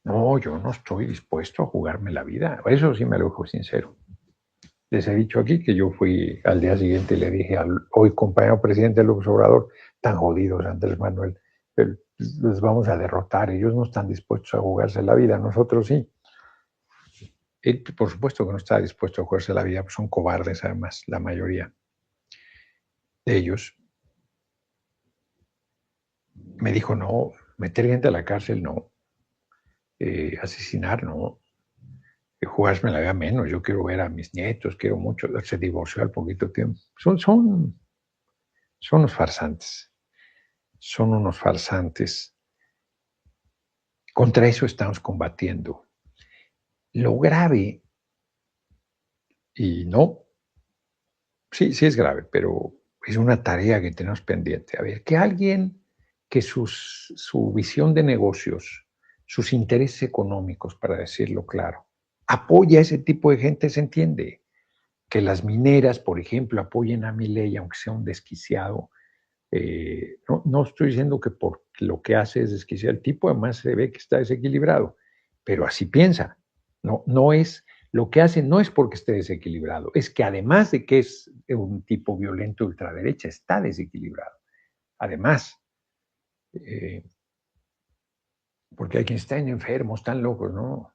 No, yo no estoy dispuesto a jugarme la vida. Eso sí me lo dijo sincero. Les he dicho aquí que yo fui al día siguiente y le dije al hoy compañero presidente López Obrador, tan jodidos Andrés Manuel, pero les vamos a derrotar, ellos no están dispuestos a jugarse la vida, nosotros sí. Él, por supuesto que no está dispuesto a jugarse la vida, pues son cobardes además, la mayoría de ellos. Me dijo, no, meter gente a la cárcel no, asesinar no, jugarme la vida menos, yo quiero ver a mis nietos, quiero mucho, se divorció al poquito tiempo. Son unos farsantes, son unos farsantes. Contra eso estamos combatiendo. Lo grave, y no, sí es grave, pero es una tarea que tenemos pendiente. A ver, que alguien que su visión de negocios, sus intereses económicos, para decirlo claro, apoya a ese tipo de gente, se entiende. Que las mineras, por ejemplo, apoyen a Milei, aunque sea un desquiciado. No estoy diciendo que por lo que hace es desquiciar el tipo, además se ve que está desequilibrado, pero así piensa. No es, lo que hace no es porque esté desequilibrado, es que además de que es un tipo violento ultraderecha, está desequilibrado. Además, porque hay quienes están enfermos, están locos, no,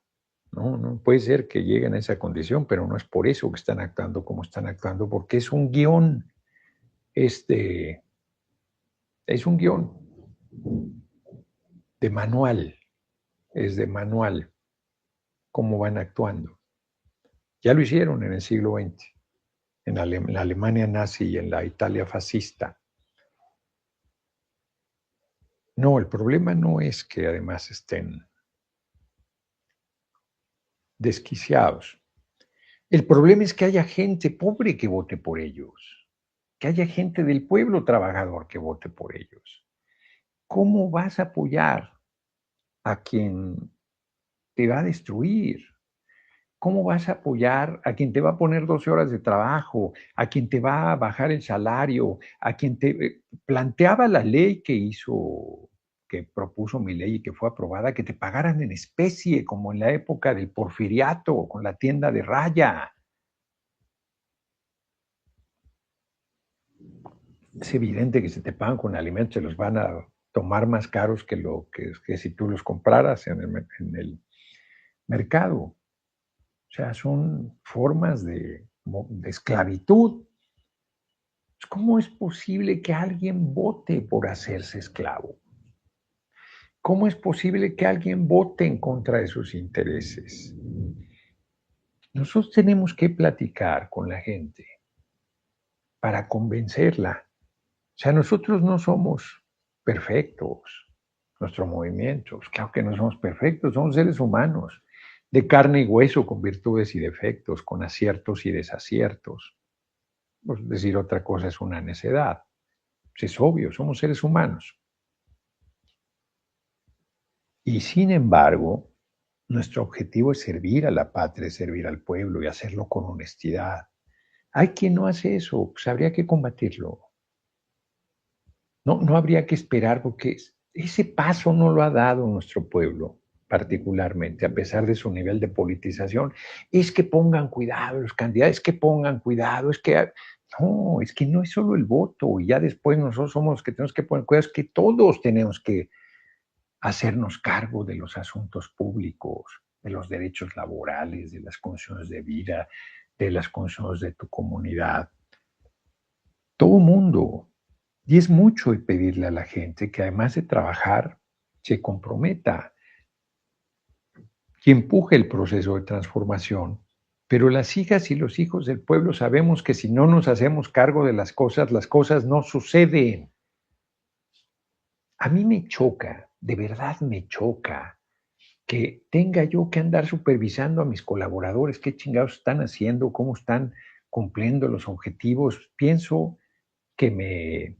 puede ser que lleguen a esa condición, pero no es por eso que están actuando como están actuando, porque es un guión, es un guión de manual, es de manual cómo van actuando. Ya lo hicieron en el siglo XX, en la Alemania nazi y en la Italia fascista. No, el problema no es que además estén desquiciados. El problema es que haya gente pobre que vote por ellos, que haya gente del pueblo trabajador que vote por ellos. ¿Cómo vas a apoyar a quien te va a destruir? ¿Cómo vas a apoyar a quien te va a poner 12 horas de trabajo, a quien te va a bajar el salario, a quien te planteaba la ley que propuso Milei y que fue aprobada, que te pagaran en especie, como en la época del porfiriato, con la tienda de raya? Es evidente que si te pagan con alimentos, se los van a tomar más caros que si tú los compraras en el mercado. O sea, son formas de esclavitud. ¿Cómo es posible que alguien vote por hacerse esclavo? ¿Cómo es posible que alguien vote en contra de sus intereses? Nosotros tenemos que platicar con la gente para convencerla. O sea, nosotros no somos perfectos, nuestro movimiento. Claro que no somos perfectos, somos seres humanos, de carne y hueso, con virtudes y defectos, con aciertos y desaciertos. Pues decir otra cosa es una necedad. Pues es obvio, somos seres humanos. Y sin embargo, nuestro objetivo es servir a la patria, es servir al pueblo y hacerlo con honestidad. Hay quien no hace eso, pues habría que combatirlo. No habría que esperar porque ese paso no lo ha dado nuestro pueblo, particularmente, a pesar de su nivel de politización. Es que pongan cuidado los candidatos, es que pongan cuidado, es que no es solo el voto, y ya después nosotros somos los que tenemos que poner cuidado, es que todos tenemos que hacernos cargo de los asuntos públicos, de los derechos laborales, de las condiciones de vida, de las condiciones de tu comunidad. Todo mundo. Y es mucho el pedirle a la gente que además de trabajar, se comprometa, que empuje el proceso de transformación. Pero las hijas y los hijos del pueblo sabemos que si no nos hacemos cargo de las cosas no suceden. A mí me choca, de verdad me choca, que tenga yo que andar supervisando a mis colaboradores qué chingados están haciendo, cómo están cumpliendo los objetivos. Pienso que me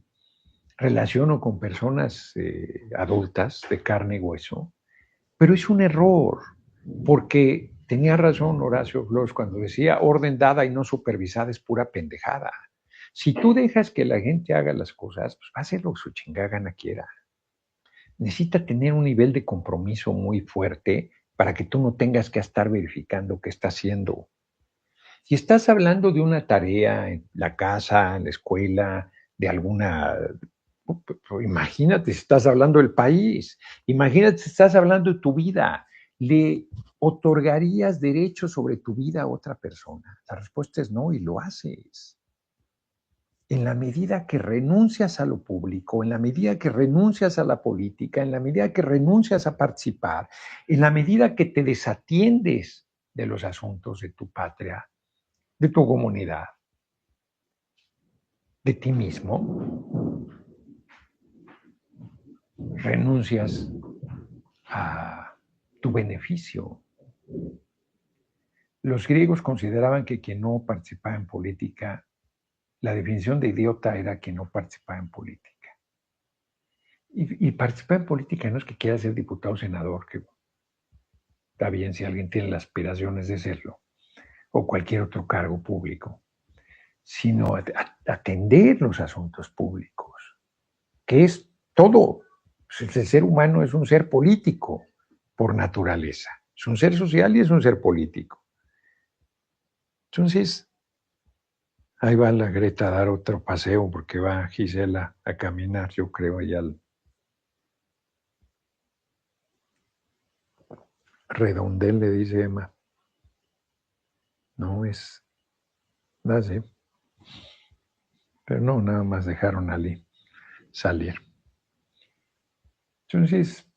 relaciono con personas adultas de carne y hueso, pero es un error, porque tenía razón Horacio Flores cuando decía orden dada y no supervisada es pura pendejada. Si tú dejas que la gente haga las cosas, pues va a hacer lo que su chingada gana quiera. Necesita tener un nivel de compromiso muy fuerte para que tú no tengas que estar verificando qué está haciendo. Si estás hablando de una tarea en la casa, en la escuela, de alguna... Imagínate si estás hablando del país, imagínate si estás hablando de tu vida. ¿Le otorgarías derechos sobre tu vida a otra persona? La respuesta es no, y lo haces. En la medida que renuncias a lo público, en la medida que renuncias a la política, en la medida que renuncias a participar, en la medida que te desatiendes de los asuntos de tu patria, de tu comunidad, de ti mismo, renuncias a tu beneficio. Los griegos consideraban que quien no participaba en política, la definición de idiota era quien no participaba en política. Y participar en política no es que quiera ser diputado o senador, que está bien si alguien tiene las aspiraciones de serlo, o cualquier otro cargo público, sino atender los asuntos públicos, que es todo. El ser humano es un ser político por naturaleza. Es un ser social y es un ser político. Entonces, ahí va la Greta a dar otro paseo porque va Gisela a caminar, yo creo, allá al redondel, le dice Emma. No es así. Pero no, nada más dejaron a Ali salir. Entonces,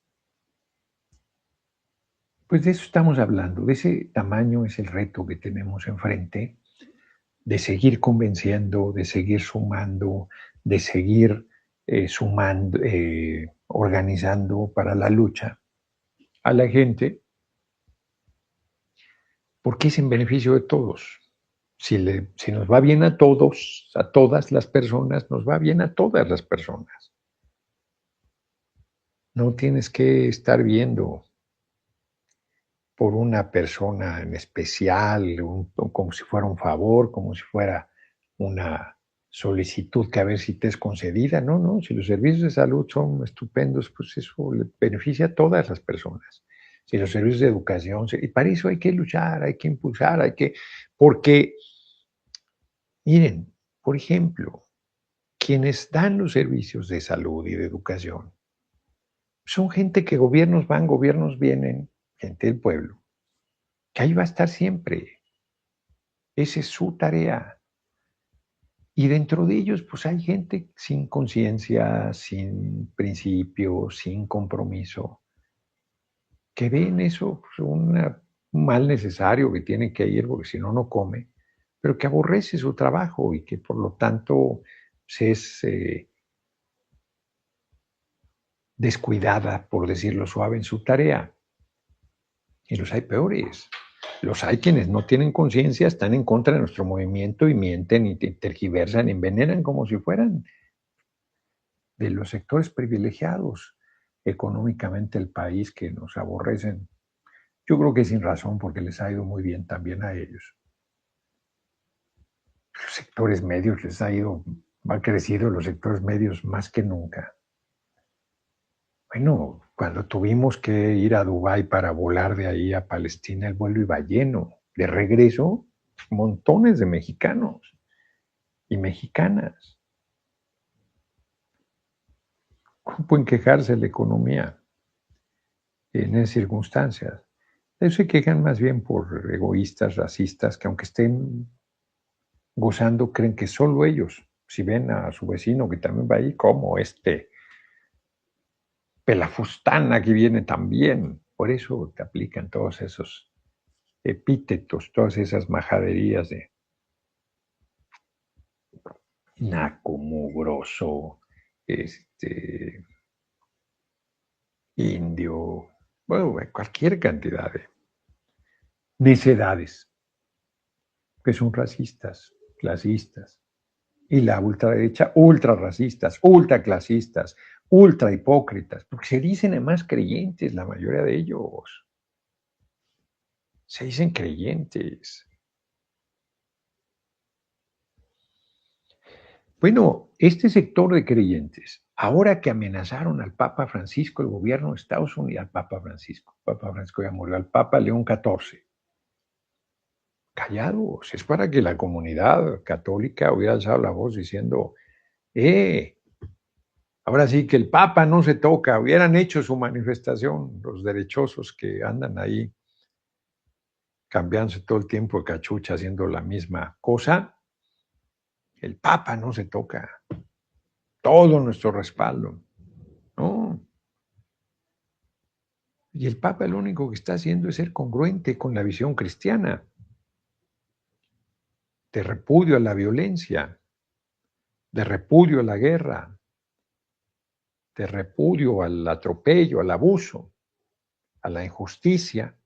pues de eso estamos hablando, de ese tamaño es el reto que tenemos enfrente, de seguir convenciendo, de seguir sumando, de seguir sumando, organizando para la lucha a la gente, porque es en beneficio de todos. Si nos va bien a todos, a todas las personas, nos va bien a todas las personas. No tienes que estar viendo por una persona en especial, como si fuera un favor, como si fuera una solicitud que a ver si te es concedida. No, si los servicios de salud son estupendos, pues eso le beneficia a todas las personas. Si los servicios de educación, y para eso hay que luchar, hay que impulsar, porque, miren, por ejemplo, quienes dan los servicios de salud y de educación Son gente que gobiernos van, gobiernos vienen, gente del pueblo, que ahí va a estar siempre. Esa es su tarea. Y dentro de ellos, pues hay gente sin conciencia, sin principios, sin compromiso, que ven eso pues, un mal necesario que tiene que ir porque si no, no come, pero que aborrece su trabajo y que por lo tanto pues, es descuidada, por decirlo suave, en su tarea. Y los hay peores. Los hay quienes no tienen conciencia, están en contra de nuestro movimiento y mienten y tergiversan, envenenan como si fueran de los sectores privilegiados económicamente el país que nos aborrecen. Yo creo que sin razón porque les ha ido muy bien también a ellos. Los sectores medios les ha crecido los sectores medios más que nunca. Bueno, cuando tuvimos que ir a Dubái para volar de ahí a Palestina, el vuelo iba lleno. De regreso, montones de mexicanos y mexicanas. ¿Cómo pueden quejarse de la economía en esas circunstancias? Ellos se quejan más bien por egoístas, racistas, que aunque estén gozando, creen que solo ellos, si ven a su vecino que también va ahí, como pelafustana que viene también. Por eso te aplican todos esos epítetos, todas esas majaderías de naco, mugroso, indio, bueno, cualquier cantidad de necedades que son racistas, clasistas. Y la ultraderecha, ultra racistas, ultra clasistas, ultra hipócritas, porque se dicen además creyentes, la mayoría de ellos. Se dicen creyentes. Bueno, este sector de creyentes, ahora que amenazaron al Papa Francisco, el gobierno de Estados Unidos, al Papa Francisco ya murió, al Papa León XIV, callados, es para que la comunidad católica hubiera alzado la voz diciendo, ahora sí que el Papa no se toca, hubieran hecho su manifestación, los derechosos que andan ahí cambiándose todo el tiempo de cachucha haciendo la misma cosa, el Papa no se toca, todo nuestro respaldo, ¿no? Y el Papa lo único que está haciendo es ser congruente con la visión cristiana, de repudio a la violencia, de repudio a la guerra, de repudio al atropello, al abuso, a la injusticia,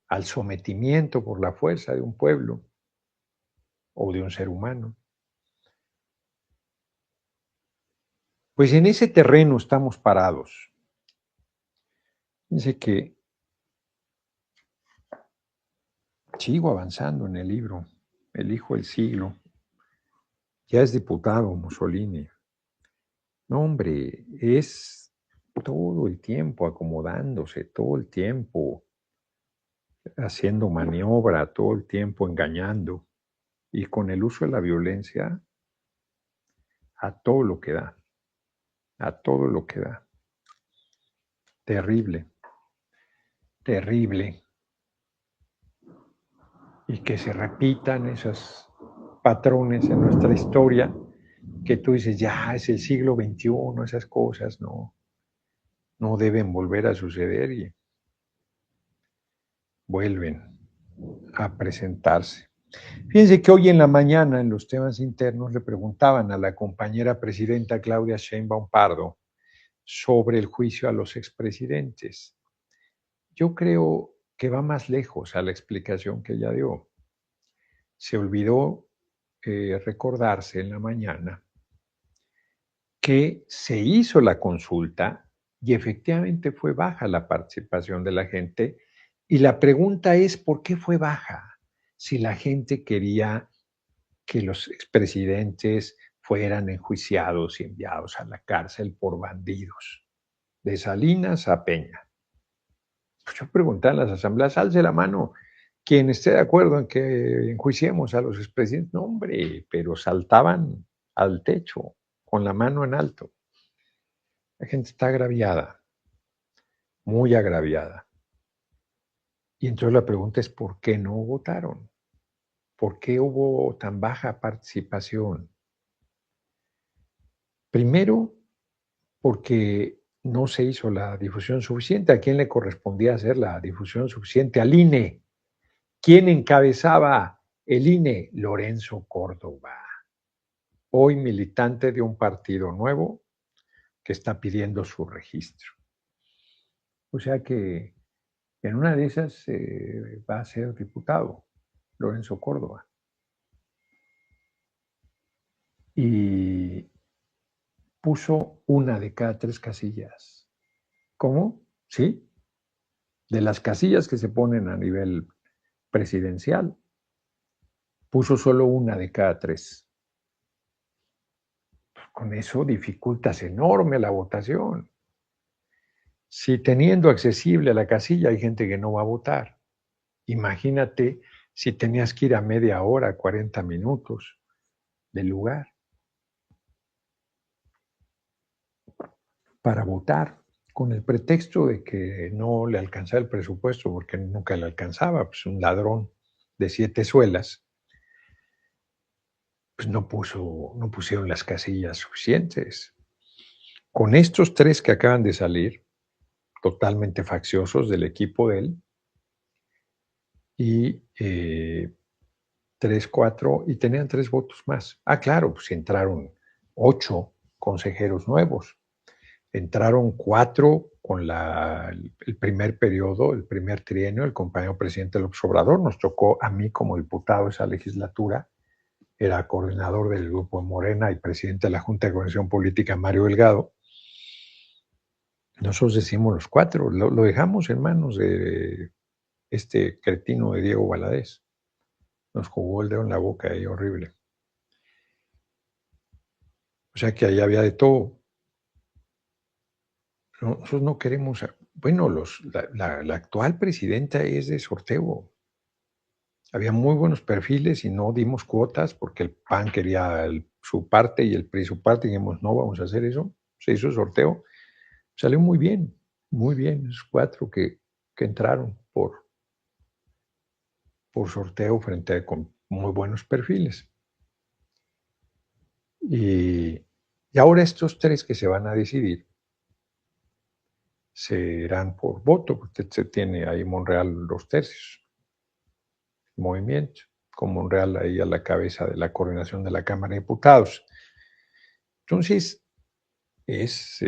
al sometimiento por la fuerza de un pueblo o de un ser humano. Pues en ese terreno estamos parados. Dice que sigo avanzando en el libro, El hijo del siglo. Ya es diputado Mussolini. No, hombre, es todo el tiempo acomodándose, todo el tiempo haciendo maniobra, todo el tiempo engañando y con el uso de la violencia a todo lo que da, a todo lo que da. Terrible, terrible. Y que se repitan esos patrones en nuestra historia, que tú dices, ya es el siglo XXI, esas cosas no deben volver a suceder y vuelven a presentarse. Fíjense que hoy en la mañana en los temas internos le preguntaban a la compañera presidenta Claudia Sheinbaum Pardo sobre el juicio a los expresidentes. Yo creo que va más lejos a la explicación que ella dio. Se olvidó recordarse en la mañana que se hizo la consulta y efectivamente fue baja la participación de la gente. Y la pregunta es, ¿por qué fue baja? Si la gente quería que los expresidentes fueran enjuiciados y enviados a la cárcel por bandidos, de Salinas a Peña. Pues yo preguntaba en las asambleas, alce la mano quien esté de acuerdo en que enjuiciemos a los expresidentes. No, hombre, pero saltaban al techo con la mano en alto. La gente está agraviada, muy agraviada. Y entonces la pregunta es, ¿por qué no votaron? ¿Por qué hubo tan baja participación? Primero, porque no se hizo la difusión suficiente. ¿A quién le correspondía hacer la difusión suficiente? Al INE. ¿Quién encabezaba el INE? Lorenzo Córdoba, hoy militante de un partido nuevo que está pidiendo su registro. O sea que en una de esas va a ser diputado Lorenzo Córdoba. Y puso una de cada 3 casillas. ¿Cómo? Sí. De las casillas que se ponen a nivel presidencial, puso solo una de cada 3. Con eso dificultas enorme la votación. Si teniendo accesible a la casilla hay gente que no va a votar, imagínate si tenías que ir a media hora, 40 minutos del lugar para votar, con el pretexto de que no le alcanzaba el presupuesto, porque nunca le alcanzaba, pues un ladrón de 7 suelas, pues no pusieron las casillas suficientes. Con estos 3 que acaban de salir, totalmente facciosos del equipo de él, y 3, 4, y tenían 3 votos más. Ah, claro, pues entraron 8 consejeros nuevos. Entraron 4 con el primer periodo, el primer trienio, el compañero presidente López Obrador. Nos tocó a mí como diputado esa legislatura. Era coordinador del grupo Morena y presidente de la Junta de Coordinación Política, Mario Delgado. Nosotros decimos los 4, lo dejamos en manos de este cretino de Diego Valadez. Nos jugó el dedo en la boca ahí, horrible. O sea que ahí había de todo. Nosotros no queremos, bueno, la actual presidenta es de sorteo. Había muy buenos perfiles y no dimos cuotas porque el PAN quería su parte y el PRI su parte, y dijimos, no vamos a hacer eso. Se hizo sorteo. Salió muy bien, esos 4 que entraron por sorteo con muy buenos perfiles. Y ahora estos 3 que se van a decidir serán por voto, porque se tiene ahí Monreal 2/3, movimiento, con Monreal ahí a la cabeza de la coordinación de la Cámara de Diputados. Entonces, es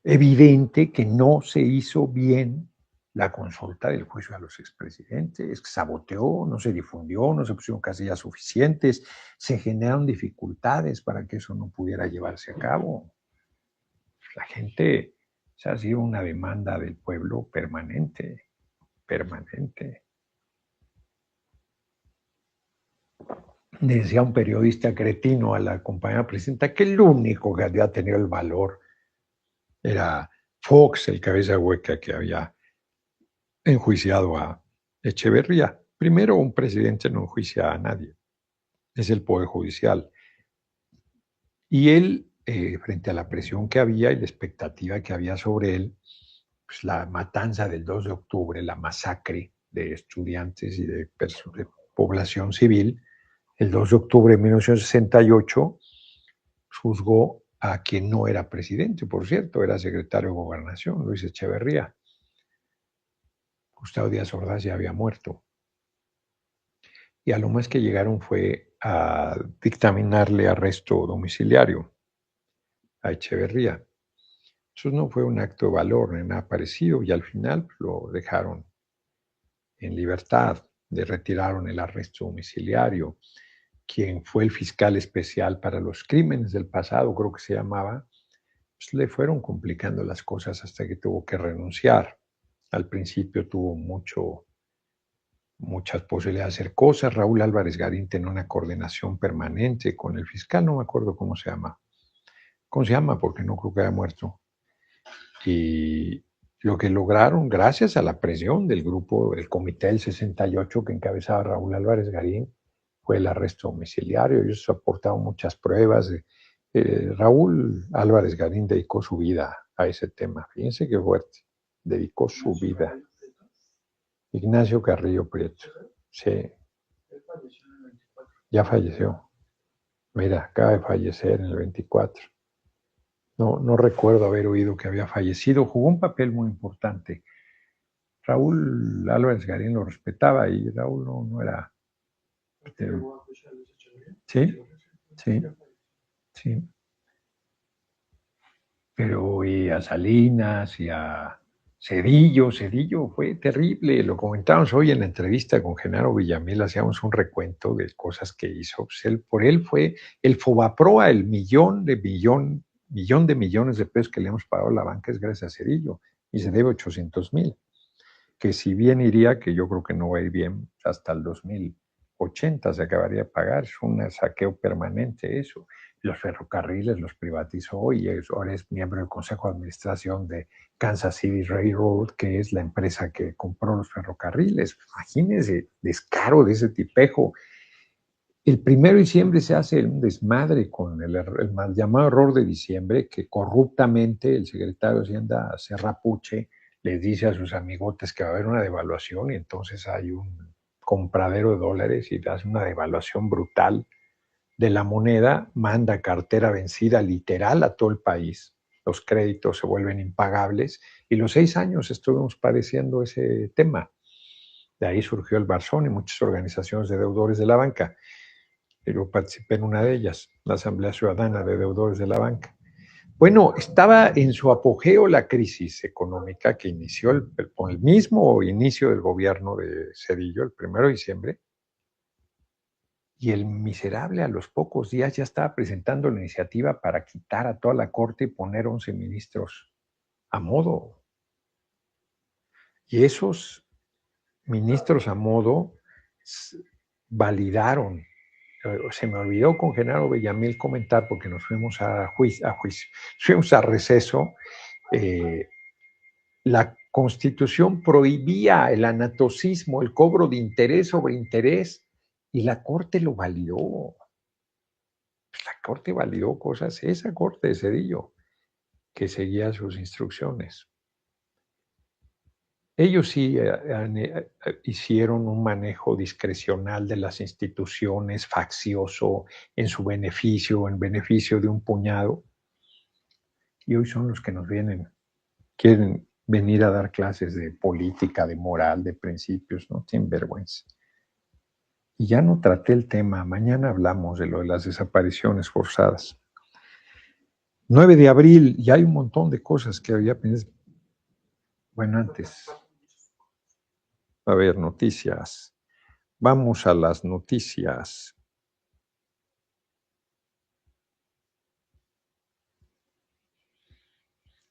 evidente que no se hizo bien la consulta del juicio a los expresidentes, saboteó, no se difundió, no se pusieron casillas suficientes, se generaron dificultades para que eso no pudiera llevarse a cabo. La gente, ha sido una demanda del pueblo permanente. Decía un periodista cretino a la compañera presidenta que el único que había tenido el valor era Fox, el cabeza hueca que había enjuiciado a Echeverría. Primero, un presidente no enjuicia a nadie, es el Poder Judicial. Y él, frente a la presión que había y la expectativa que había sobre él, pues la matanza del 2 de octubre, la masacre de estudiantes y de población civil, el 2 de octubre de 1968, juzgó a quien no era presidente, por cierto, era secretario de Gobernación, Luis Echeverría. Gustavo Díaz Ordaz ya había muerto. Y a lo más que llegaron fue a dictaminarle arresto domiciliario a Echeverría. Eso no fue un acto de valor ni nada parecido, y al final lo dejaron en libertad, le retiraron el arresto domiciliario. Quien fue el fiscal especial para los crímenes del pasado, creo que se llamaba, pues le fueron complicando las cosas hasta que tuvo que renunciar. Al principio tuvo muchas posibilidades de hacer cosas. Raúl Álvarez Garín tenía una coordinación permanente con el fiscal, no me acuerdo cómo se llama. ¿Cómo se llama? Porque no creo que haya muerto. Y lo que lograron, gracias a la presión del grupo, el Comité del 68 que encabezaba Raúl Álvarez Garín, fue el arresto domiciliario. Ellos aportaron muchas pruebas Raúl Álvarez Garín dedicó su vida a ese tema. Fíjense qué fuerte. Dedicó su vida. Ignacio Carrillo Prieto. Sí. Ya falleció. Mira, acaba de fallecer en el 24. No recuerdo haber oído que había fallecido. Jugó un papel muy importante. Raúl Álvarez Garín lo respetaba y Raúl no era... Sí. Pero y a Salinas y a Zedillo fue terrible. Lo comentamos hoy en la entrevista con Genaro Villamil, hacíamos un recuento de cosas que hizo. Pues por él fue el Fobaproa, el millón de millones de pesos que le hemos pagado a la banca es gracias a Zedillo y se debe 800,000. Que si bien iría, que yo creo que no va a ir bien, hasta el 2080 se acabaría de pagar, es un saqueo permanente eso. Los ferrocarriles los privatizó y ahora es miembro del Consejo de Administración de Kansas City Railroad, que es la empresa que compró los ferrocarriles. Imagínense, descaro de ese tipejo. El 1 de diciembre se hace un desmadre con el mal llamado error de diciembre, que corruptamente el secretario de Hacienda Serrapuche les dice a sus amigotes que va a haber una devaluación y entonces hay un compradero de dólares y hace una devaluación brutal de la moneda, manda cartera vencida literal a todo el país. Los créditos se vuelven impagables y los 6 años estuvimos padeciendo ese tema. De ahí surgió el Barzón y muchas organizaciones de deudores de la banca. Yo participé en una de ellas, la Asamblea Ciudadana de Deudores de la Banca. Bueno, estaba en su apogeo la crisis económica que inició con el mismo inicio del gobierno de Zedillo, el 1 de diciembre, y el miserable a los pocos días ya estaba presentando la iniciativa para quitar a toda la corte y poner 11 ministros a modo. Y esos ministros a modo validaron. Se me olvidó con Genaro Villamil comentar, porque nos fuimos a juicio, fuimos a receso. La Constitución prohibía el anatocismo, el cobro de interés sobre interés, y la Corte lo validó. La Corte validó cosas, esa Corte de Zedillo, que seguía sus instrucciones. Ellos sí hicieron un manejo discrecional de las instituciones, faccioso, en su beneficio, en beneficio de un puñado. Y hoy son los que nos quieren venir a dar clases de política, de moral, de principios, no tienen vergüenza. Y ya no traté el tema, mañana hablamos de lo de las desapariciones forzadas. 9 de abril, y hay un montón de cosas que había pensado. Bueno, antes. A ver, noticias. Vamos a las noticias.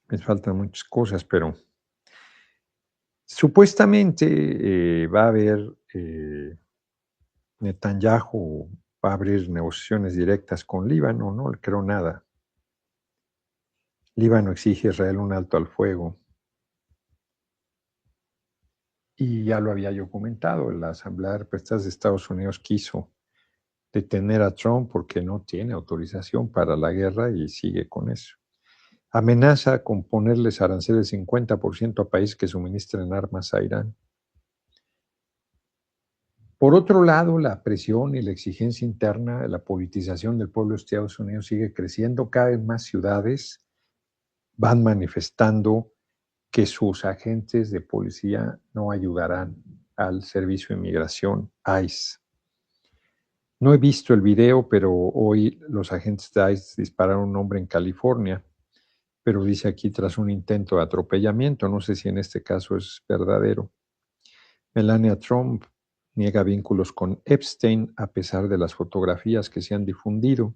Me faltan muchas cosas, pero supuestamente va a haber, Netanyahu va a abrir negociaciones directas con Líbano, no le creo nada. Líbano exige a Israel un alto al fuego. Y ya lo había yo comentado, la Asamblea de Representantes de Estados Unidos quiso detener a Trump porque no tiene autorización para la guerra y sigue con eso. Amenaza con ponerles aranceles 50% a países que suministren armas a Irán. Por otro lado, la presión y la exigencia interna, la politización del pueblo de Estados Unidos sigue creciendo. Cada vez más ciudades van manifestando que sus agentes de policía no ayudarán al Servicio de Inmigración, ICE. No he visto el video, pero hoy los agentes de ICE dispararon a un hombre en California, pero dice aquí tras un intento de atropellamiento. No sé si en este caso es verdadero. Melania Trump niega vínculos con Epstein a pesar de las fotografías que se han difundido.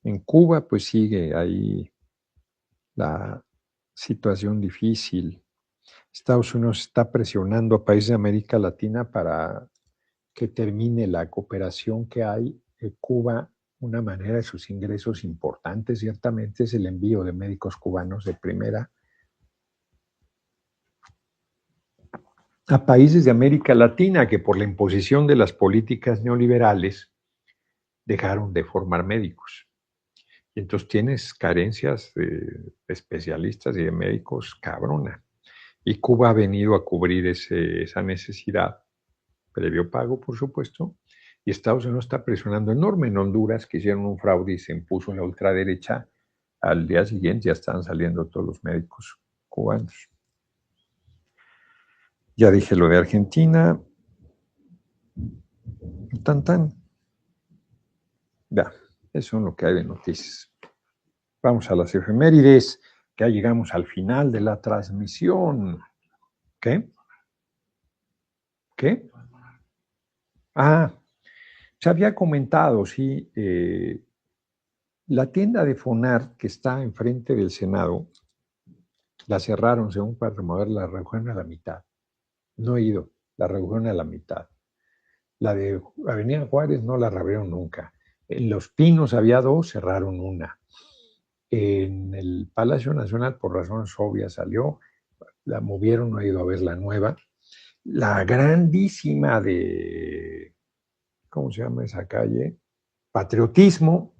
En Cuba, pues sigue ahí la situación difícil. Estados Unidos está presionando a países de América Latina para que termine la cooperación que hay. Cuba, una manera de sus ingresos importantes, ciertamente, es el envío de médicos cubanos de primera a países de América Latina que por la imposición de las políticas neoliberales dejaron de formar médicos. Y entonces tienes carencias de especialistas y de médicos cabrona. Y Cuba ha venido a cubrir esa necesidad, previo pago, por supuesto, y Estados Unidos está presionando enorme. En Honduras, que hicieron un fraude y se impuso la ultraderecha, al día siguiente ya estaban saliendo todos los médicos cubanos. Ya dije lo de Argentina. Tan. Ya, eso es lo que hay de noticias. Vamos a las efemérides. Ya llegamos al final de la transmisión. ¿Qué? Se había comentado, sí, la tienda de Fonar que está enfrente del Senado, la cerraron según para remover, la redujeron a la mitad. No he ido, la redujeron a la mitad. La de Avenida Juárez no la reabrieron nunca. En Los Pinos había 2, cerraron una. En el Palacio Nacional, por razones obvias, salió, la movieron, no he ido a ver la nueva. La grandísima de, ¿cómo se llama esa calle? Patriotismo,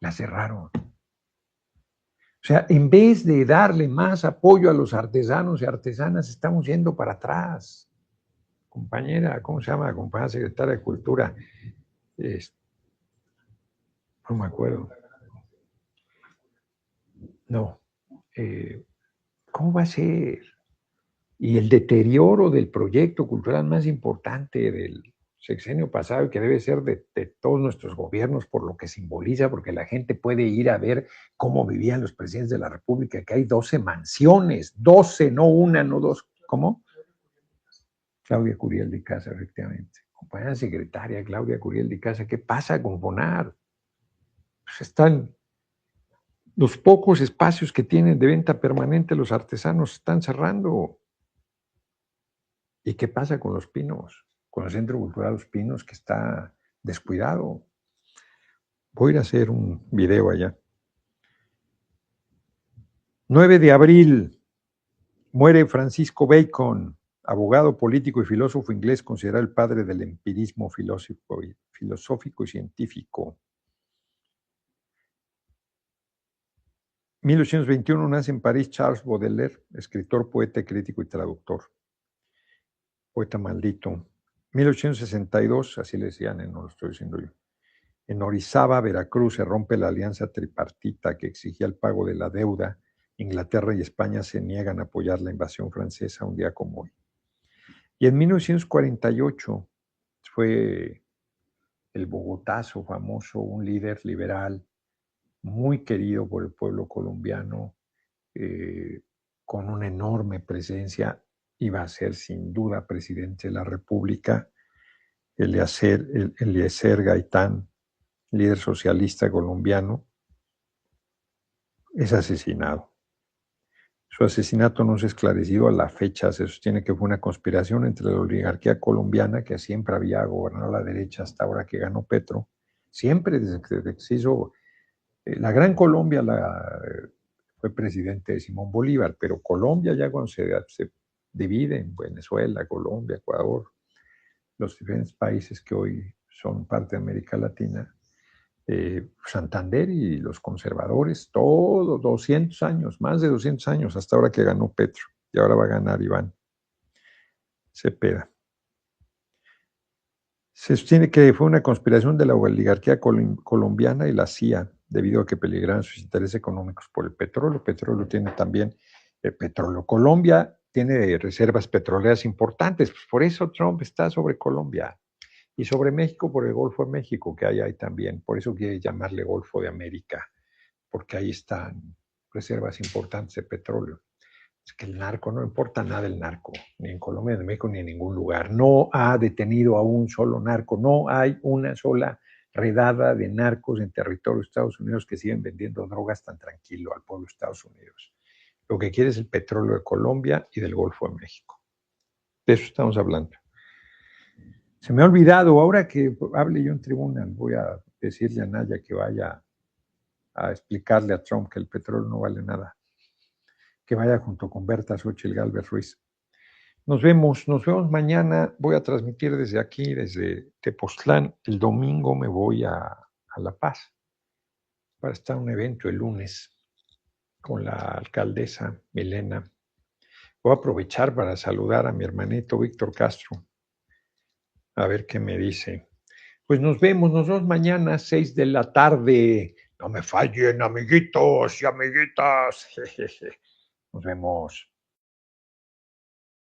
la cerraron. O sea, en vez de darle más apoyo a los artesanos y artesanas, estamos yendo para atrás. Compañera, ¿cómo se llama? La compañera secretaria de Cultura. No me acuerdo. No. ¿Cómo va a ser? Y el deterioro del proyecto cultural más importante del sexenio pasado y que debe ser de todos nuestros gobiernos por lo que simboliza, porque la gente puede ir a ver cómo vivían los presidentes de la República, que hay 12 mansiones, 12, no una, no dos. ¿Cómo? Claudia Curiel de Casa, efectivamente. Compañera secretaria Claudia Curiel de Casa, ¿qué pasa con Fonar? Pues están los pocos espacios que tienen de venta permanente, los artesanos están cerrando. ¿Y qué pasa con Los Pinos? Con el Centro Cultural Los Pinos, que está descuidado. Voy a ir a hacer un video allá. 9 de abril, muere Francisco Bacon, abogado, político y filósofo inglés, considerado el padre del empirismo filosófico y científico. 1821 nace en París Charles Baudelaire, escritor, poeta, crítico y traductor. Poeta maldito. 1862, así le decían, no lo estoy diciendo yo. En Orizaba, Veracruz, se rompe la alianza tripartita que exigía el pago de la deuda. Inglaterra y España se niegan a apoyar la invasión francesa un día como hoy. Y en 1948 fue el Bogotazo famoso, un líder liberal muy querido por el pueblo colombiano, con una enorme presencia. Iba a ser sin duda presidente de la República, Eliezer Gaitán, líder socialista colombiano, es asesinado. Su asesinato no se ha esclarecido a la fecha. Se sostiene que fue una conspiración entre la oligarquía colombiana, que siempre había gobernado la derecha hasta ahora que ganó Petro. Siempre desde que se hizo la Gran Colombia, fue presidente de Simón Bolívar, pero Colombia ya cuando se divide en Venezuela, Colombia, Ecuador, los diferentes países que hoy son parte de América Latina, Santander y los conservadores, todo 200 años, más de 200 años, hasta ahora que ganó Petro, y ahora va a ganar Iván Cepeda. Se sostiene que fue una conspiración de la oligarquía colombiana y la CIA, debido a que peligraban sus intereses económicos por el petróleo. El petróleo tiene también petróleo. Colombia tiene reservas petroleras importantes, pues por eso Trump está sobre Colombia. Y sobre México por el Golfo de México, que hay ahí también. Por eso quiere llamarle Golfo de América, porque ahí están reservas importantes de petróleo. Es que el narco, no importa nada el narco, ni en Colombia, ni en México, ni en ningún lugar. No ha detenido a un solo narco. No hay una sola redada de narcos en territorio de Estados Unidos que siguen vendiendo drogas tan tranquilo al pueblo de Estados Unidos. Lo que quiere es el petróleo de Colombia y del Golfo de México. De eso estamos hablando. Se me ha olvidado, ahora que hable yo en tribuna, voy a decirle a Naya que vaya a explicarle a Trump que el petróleo no vale nada. Que vaya junto con Berta Xochitl Gálvez Ruiz. Nos vemos mañana. Voy a transmitir desde aquí, desde Tepoztlán. El domingo me voy a La Paz. para estar en un evento el lunes con la alcaldesa Milena. Voy a aprovechar para saludar a mi hermanito Víctor Castro, a ver qué me dice. Pues nos vemos mañana a 6 de la tarde. No me fallen, amiguitos y amiguitas. Nos vemos.